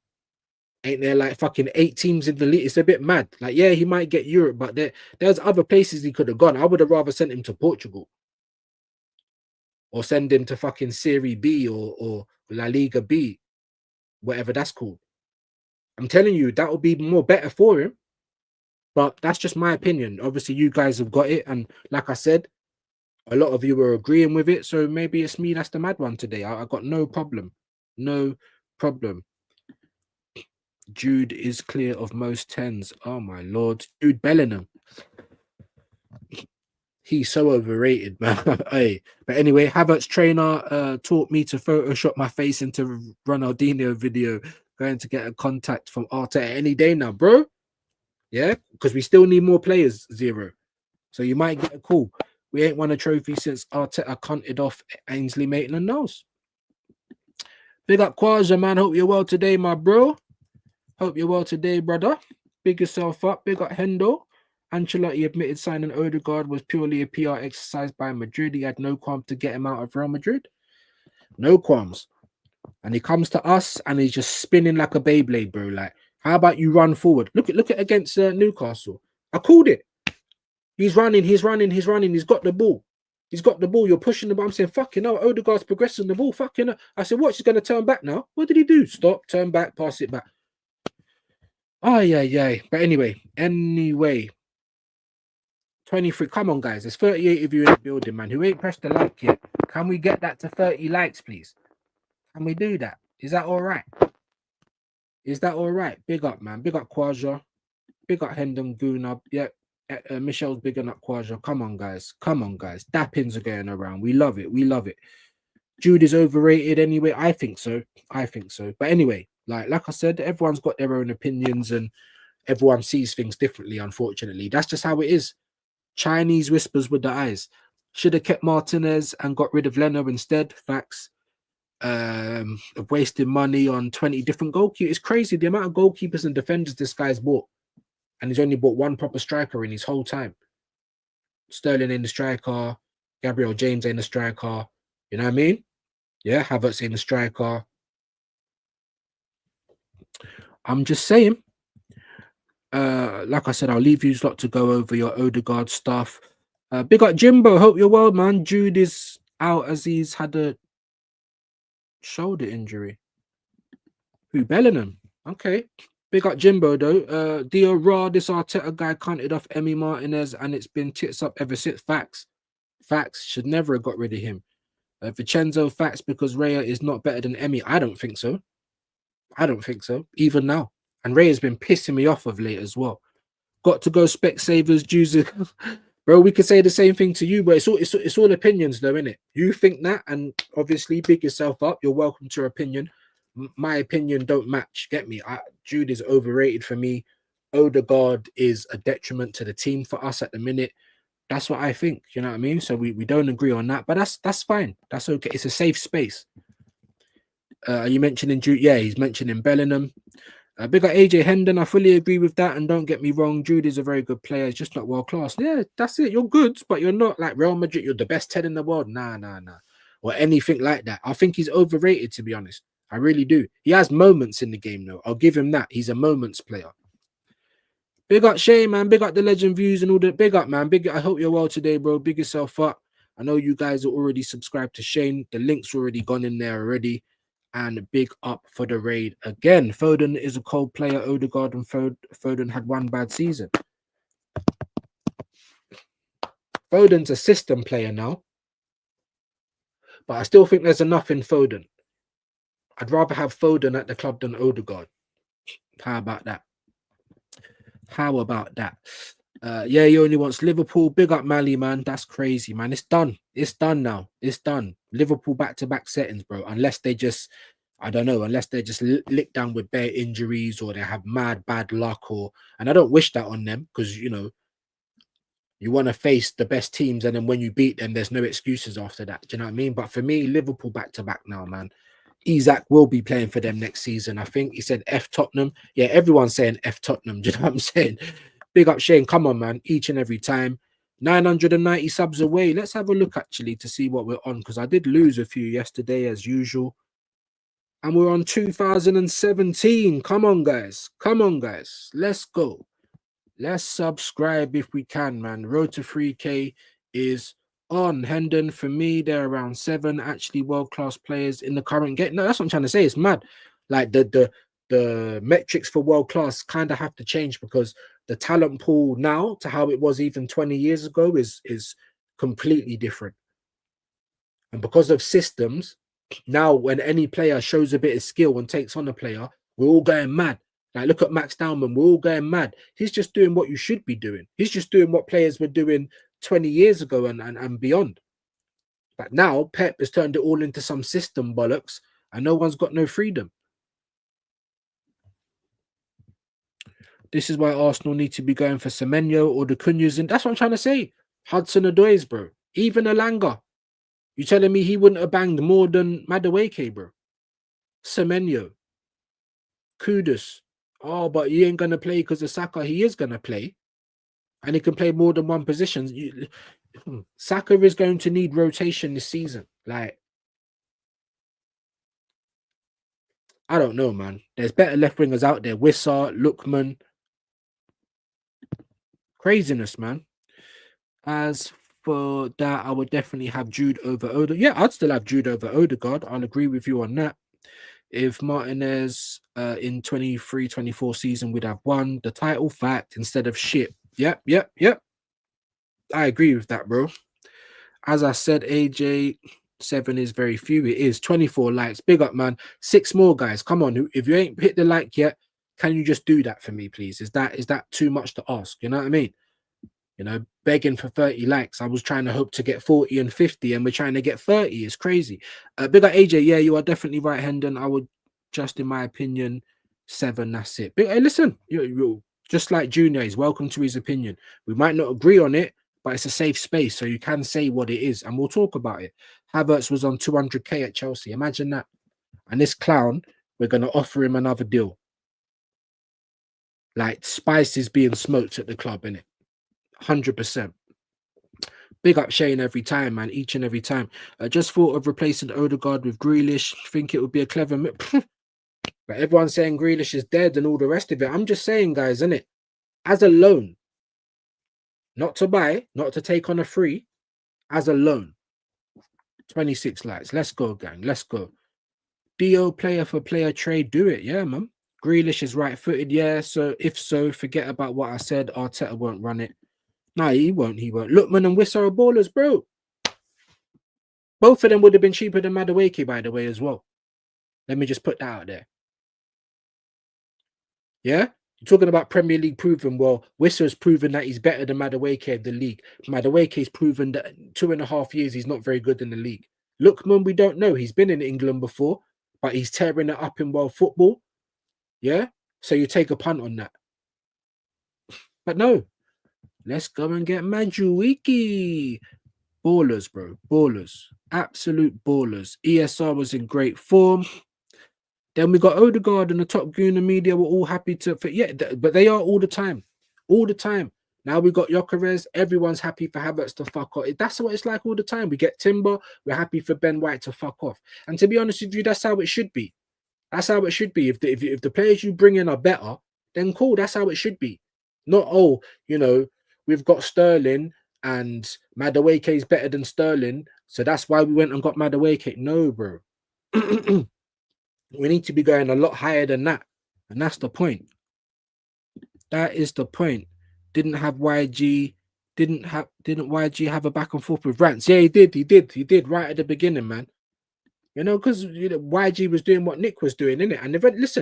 Ain't there like fucking 8 teams in the league? It's a bit mad. Like, yeah, he might get Europe, but there's other places he could have gone. I would have rather sent him to Portugal or send him to fucking Serie B or La Liga B, whatever that's called. I'm telling you, that would be more better for him. But that's just my opinion. Obviously, you guys have got it. And like I said, a lot of you are agreeing with it. So maybe it's me that's the mad one today. I got no problem. No problem. Jude is clear of most 10s. Oh my lord. Jude Bellingham. He's so overrated, man. Hey. But anyway, Havertz trainer taught me to Photoshop my face into Ronaldinho video. Going to get a contact from Arteta any day now, bro. Yeah, because we still need more players, Zero. So you might get a call. We ain't won a trophy since Arteta cunted off Ainsley Maitland-Niles. Big up Quaja, man. Hope you're well today, my bro. Hope you're well today, brother. Big yourself up. Big up Hendo. Ancelotti admitted signing Odegaard was purely a PR exercise by Madrid. He had no qualms to get him out of Real Madrid. No qualms. And he comes to us and he's just spinning like a Beyblade, bro. Like, how about you run forward? Look at against Newcastle. I called it. He's running. He's got the ball. You're pushing the ball. I'm saying, fucking hell, Odegaard's progressing the ball. Fucking hell. I said, what? She's going to turn back now. What did he do? Stop, turn back, pass it back. Oh, yeah. But anyway. 23. Come on, guys. There's 38 of you in the building, man. Who ain't pressed the like yet? Can we get that to 30 likes, please? Can we do that? Is that all right? Big up, man. Big up Quaja. Big up Hendon Guna. Yeah. Michelle's big up Quaja. Come on, guys. Dappings are going around. We love it. Jude is overrated anyway. I think so. But anyway, like I said, everyone's got their own opinions and everyone sees things differently, unfortunately. That's just how it is. Chinese whispers with the eyes. Should have kept Martinez and got rid of Leno instead. Facts. Of wasting money on 20 different goalkeepers. It's crazy the amount of goalkeepers and defenders this guy's bought. And he's only bought one proper striker in his whole time. Sterling ain't the striker. Gabriel James ain't the striker. You know what I mean? Yeah, Havertz ain't the striker. I'm just saying. Like I said, I'll leave you lot to go over your Odegaard stuff. Big up Jimbo. Hope you're well, man. Jude is out as he's had a shoulder injury. Who? Bellingham. Okay. Big up Jimbo though. Dio Raw, this Arteta guy canted off Emi Martinez and it's been tits up ever since. Facts. Should never have got rid of him. Vincenzo, facts, because Raya is not better than Emi. I don't think so. Even now. And Ray has been pissing me off of late as well. Got to go Specsavers, Jews. Bro, we could say the same thing to you, but it's all opinions though, innit? You think that, and obviously big yourself up. You're welcome to your opinion. My opinion don't match. Get me? Jude is overrated for me. Odegaard is a detriment to the team for us at the minute. That's what I think. You know what I mean? So we don't agree on that, but that's fine. That's okay. It's a safe space. Are you mentioning Jude? Yeah, he's mentioning Bellingham. Big up AJ Hendon. I fully agree with that. And don't get me wrong, Jude is a very good player. He's just not world class. Yeah, that's it. You're good, but you're not like Real Madrid. You're the best 10 in the world. Nah. Or anything like that. I think he's overrated, to be honest. I really do. He has moments in the game, though. I'll give him that. He's a moments player. Big up Shay, man. Big up the legend views and all that. Big up, man. I hope you're well today, bro. Big yourself up. I know you guys are already subscribed to Shane. The link's already gone in there already. And big up for the raid again. Foden is a cold player. Odegaard and Foden had one bad season. Foden's a system player now. But I still think there's enough in Foden. I'd rather have Foden at the club than Odegaard. How about that? Yeah, he only wants Liverpool. Big up Mali, man. That's crazy, man. It's done. It's done now. It's done. Liverpool back-to-back settings, bro. Unless they just, I don't know, unless they're just licked down with bare injuries or they have mad bad luck, or and I don't wish that on them because you want to face the best teams, and then when you beat them, there's no excuses after that. Do you know what I mean? But for me, Liverpool back-to-back now, man. Isaac will be playing for them next season. I think he said F Tottenham. Yeah, everyone's saying F Tottenham. Do you know what I'm saying? Big up Shane. Come on, man. Each and every time. 990 subs away. Let's have a look actually to see what we're on, because I did lose a few yesterday as usual. And we're on 2017. Come on, guys. Come on, guys. Let's go. Let's subscribe if we can, man. Road to 3K is on. Hendon, for me, they're around 7 actually world-class players in the current game. No, that's what I'm trying to say. It's mad. Like the metrics for world-class kind of have to change, because the talent pool now to how it was even 20 years ago is completely different. And because of systems, now when any player shows a bit of skill and takes on a player, we're all going mad. Like, look at Max Dowman, we're all going mad. He's just doing what you should be doing. He's just doing what players were doing 20 years ago and beyond. But now Pep has turned it all into some system bollocks, and no one's got no freedom. This is why Arsenal need to be going for Semenyo or the Cunhas. And that's what I'm trying to say. Hudson-Odoi, bro. Even Alanga. You telling me he wouldn't have banged more than Madueke, bro? Semenyo. Kudus. Oh, but he ain't going to play because of Saka. He is going to play. And he can play more than one position. Saka is going to need rotation this season. Like, I don't know, man. There's better left wingers out there. Wissart, Lookman. Craziness, man. As for that, I would definitely have Jude over Odegaard. Yeah, I'd still have Jude over Odegaard. I'll agree with you on that. If Martinez in 23-24 season would have won the title, fact, instead of shit. Yep. I agree with that, bro. As I said, AJ, 7 is very few. It is 24 likes. Big up, man. 6 more, guys. Come on. If you ain't hit the like yet, can you just do that for me, please? Is that too much to ask? You know what I mean? Begging for 30 likes. I was trying to hope to get 40 and 50, and we're trying to get 30. It's crazy. Big up AJ. Yeah, you are definitely right, Hendon. I would just, in my opinion, 7. That's it. But hey, listen, you just like Junior, he's welcome to his opinion. We might not agree on it, but it's a safe space, so you can say what it is, and we'll talk about it. Havertz was on 200k at Chelsea. Imagine that. And this clown, we're going to offer him another deal. Like, spice is being smoked at the club, innit? 100%. Big up Shane every time, man. Each and every time. I just thought of replacing Odegaard with Grealish. Think it would be a clever but everyone's saying Grealish is dead and all the rest of it. I'm just saying, guys, innit? As a loan, not to buy, not to take on a free, as a loan. 26 likes. Let's go, gang. Let's go. DO player for player trade. Do it. Yeah, man. Grealish is right-footed. Yeah, so if so, forget about what I said. Arteta won't run it. No, he won't. Lookman and Wissa are ballers, bro. Both of them would have been cheaper than Madueke, by the way, as well. Let me just put that out there. Yeah? You're talking about Premier League proven. Well, Wissa's proven that he's better than Madueke in the league. Madueke's proven that 2.5 years he's not very good in the league. Lookman, we don't know. He's been in England before, but he's tearing it up in world football. Yeah? So you take a punt on that. But no. Let's go and get Madueke. Ballers, bro. Ballers. Absolute ballers. ESR was in great form. Then we got Odegaard and the Top Gooner media were all happy to... Yeah, but they are all the time. All the time. Now we got Gyökeres. Everyone's happy for Havertz to fuck off. That's what it's like all the time. We get Timber. We're happy for Ben White to fuck off. And to be honest with you, that's how it should be. That's how it should be. If the players you bring in are better, then cool. That's how it should be. Not, we've got Sterling and Madueke is better than Sterling, so that's why we went and got Madueke. No, bro. We need to be going a lot higher than that. And that's the point. That is the point. Didn't YG have a back and forth with Rants? Yeah, he did right at the beginning, man. Because YG was doing what Nick was doing, innit? And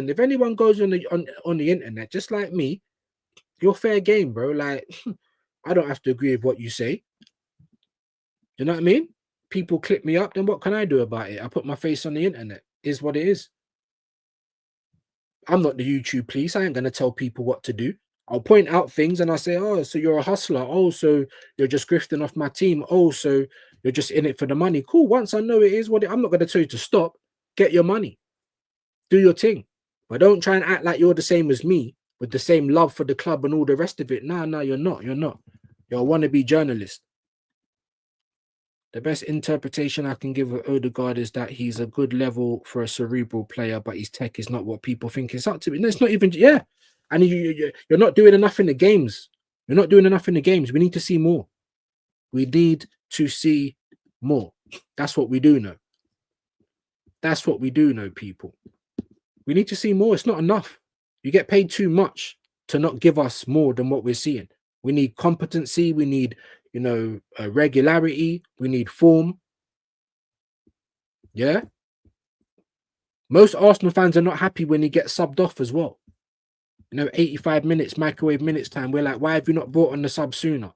if anyone goes on the internet, just like me, you're fair game, bro. Like, I don't have to agree with what you say. You know what I mean? People clip me up, then what can I do about it? I put my face on the internet. Is what it is. I'm not the YouTube police. I ain't gonna tell people what to do. I'll point out things and I say, oh, so you're a hustler. Oh, so you're just grifting off my team. Oh, so you're just in it for the money. Cool. Once I know it is what I'm not gonna tell you to stop. Get your money. Do your thing. But don't try and act like you're the same as me with the same love for the club and all the rest of it. No, you're not. You're not. You're a wannabe journalist. The best interpretation I can give of Odegaard is that he's a good level for a cerebral player, but his tech is not what people think it's up to. No, it's not even, yeah. And you're not doing enough in the games. You're not doing enough in the games. We need to see more. We need to see more. That's what we do know. That's what we do know, people. We need to see more. It's not enough. You get paid too much to not give us more than what we're seeing. We need competency. We need, regularity. We need form. Yeah. Most Arsenal fans are not happy when he gets subbed off as well. 85 minutes, microwave minutes time. We're like, why have you not brought on the sub sooner?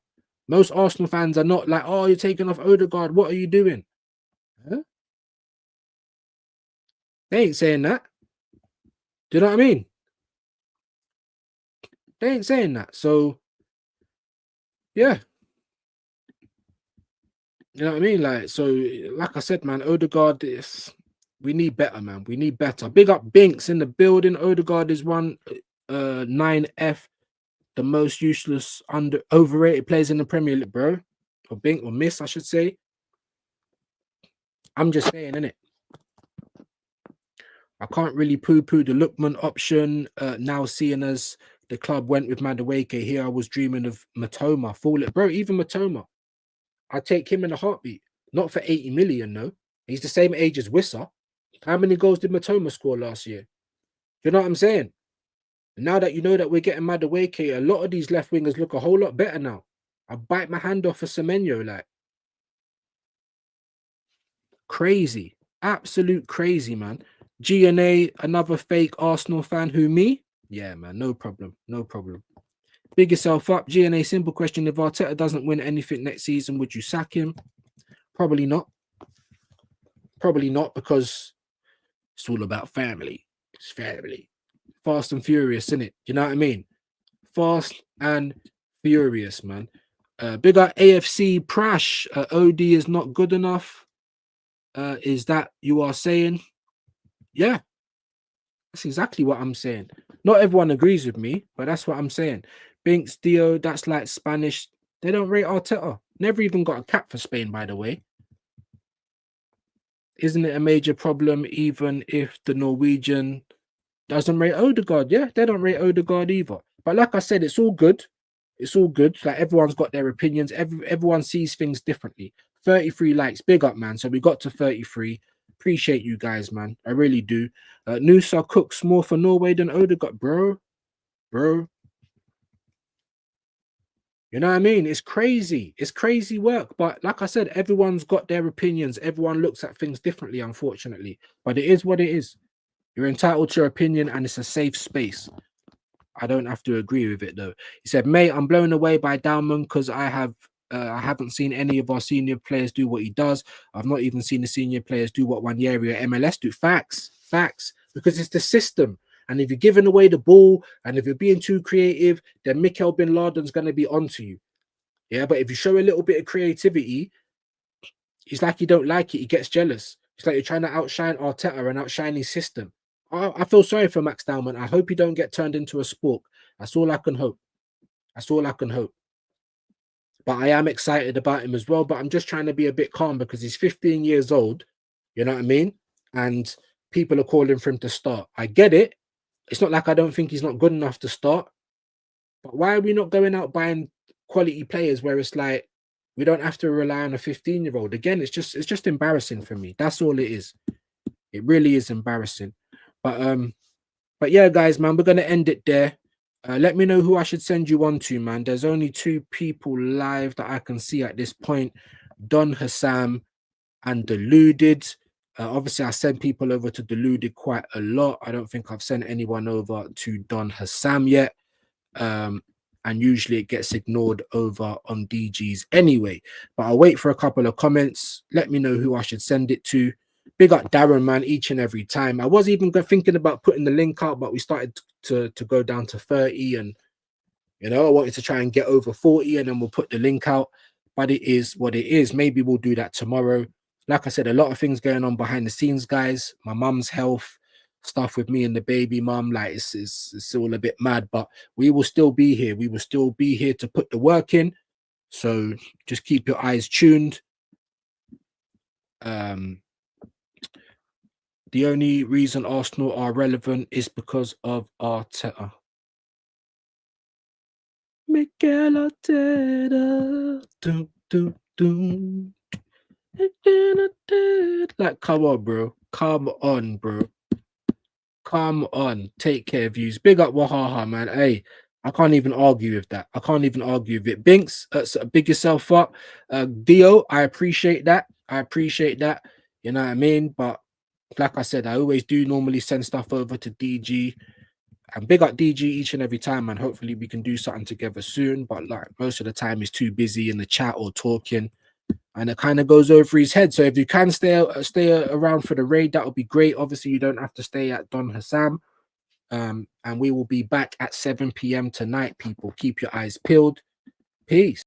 Most Arsenal fans are not like, oh, you're taking off Odegaard. What are you doing? Huh? They ain't saying that. Do you know what I mean? They ain't saying that. So, yeah. You know what I mean? Like I said, man, Odegaard, we need better, man. We need better. Big up Binks in the building. Odegaard is 9F, the most useless, overrated players in the Premier League, bro. Or Bink or Miss, I should say. I'm just saying, innit? I can't really poo-poo the Lookman option. Now seeing as the club went with Madueke, here I was dreaming of Matoma. Fall it, bro. Even Matoma, I take him in a heartbeat. Not for 80 million, no. He's the same age as Wissa. How many goals did Matoma score last year? You know what I'm saying? Now that you know that we're getting Madueke, a lot of these left wingers look a whole lot better now. I bite my hand off for Semenyo, like. Crazy. Absolute crazy, man. GNA, another fake Arsenal fan. Who, me? Yeah, man, no problem. No problem. Big yourself up. GNA, simple question. If Arteta doesn't win anything next season, would you sack him? Probably not. Probably not, because it's all about family. It's family. Fast and furious, isn't it? You know what I mean? Fast and furious, man. Big up AFC Prash. OD is not good enough. Is that you are saying? Yeah, that's exactly what I'm saying. Not everyone agrees with me, but that's what I'm saying. Binks, Dio, that's like Spanish. They don't rate Arteta. Never even got a cap for Spain, by the way. Isn't it a major problem even if the Norwegian doesn't rate Odegaard? Yeah, they don't rate Odegaard either. But like I said, it's all good. It's all good. Like, everyone's got their opinions. Everyone sees things differently. 33 likes. Big up, man. So we got to 33. Appreciate you guys, man. I really do. Nusa cooks more for Norway than Odegaard, bro. You know what I mean? It's crazy. It's crazy work. But like I said, everyone's got their opinions. Everyone looks at things differently, unfortunately. But it is what it is. You're entitled to your opinion, and it's a safe space. I don't have to agree with it, though. He said, mate, I'm blown away by Dalman because I haven't seen any of our senior players do what he does. I've not even seen the senior players do what Wanyeri or MLS do. Facts. Because it's the system. And if you're giving away the ball and if you're being too creative, then Mikel Bin Laden's going to be onto you. Yeah, but if you show a little bit of creativity, it's like you don't like it. He gets jealous. It's like you're trying to outshine Arteta and outshine his system. I feel sorry for Max Dalman. I hope he don't get turned into a spork. That's all I can hope. But I am excited about him as well. But I'm just trying to be a bit calm because he's 15 years old. You know what I mean? And people are calling for him to start. I get it. It's not like I don't think he's not good enough to start. But why are we not going out buying quality players where it's like we don't have to rely on a 15-year-old? Again, it's just embarrassing for me. That's all it is. It really is embarrassing. But yeah, guys, man, we're gonna end it there. Let me know who I should send you on to, man. There's only 2 people live that I can see at this point: Don Hassam and Deluded. Obviously, I send people over to Deluded quite a lot. I don't think I've sent anyone over to Don Hassam yet. and usually it gets ignored over on DGs anyway. But I'll wait for a couple of comments. Let me know who I should send it to. Big up Darren, man, each and every time. I was even thinking about putting the link out, but we started to go down to 30, and I wanted to try and get over 40, and then we'll put the link out. But it is what it is. Maybe we'll do that tomorrow. Like I said, a lot of things going on behind the scenes, guys. My mum's health stuff with me and the baby mum, like it's all a bit mad, but we will still be here. We will still be here to put the work in. So just keep your eyes tuned. The only reason Arsenal are relevant is because of Arteta. Mikel Arteta. Dun, dun, dun. Like, come on, bro. Come on, bro. Come on. Take care, views. Big up Wahaha, man. Hey, I can't even argue with that. I can't even argue with it. Binks, big yourself up. Dio, I appreciate that. I appreciate that. You know what I mean? But like I said, I always do normally send stuff over to DG. And big up DG each and every time, and hopefully we can do something together soon. But like most of the time, he's too busy in the chat or talking, and it kind of goes over his head. So if you can stay around for the raid, that would be great. Obviously, you don't have to stay at Don Hassam. And we will be back at 7 p.m. tonight, people. Keep your eyes peeled. Peace.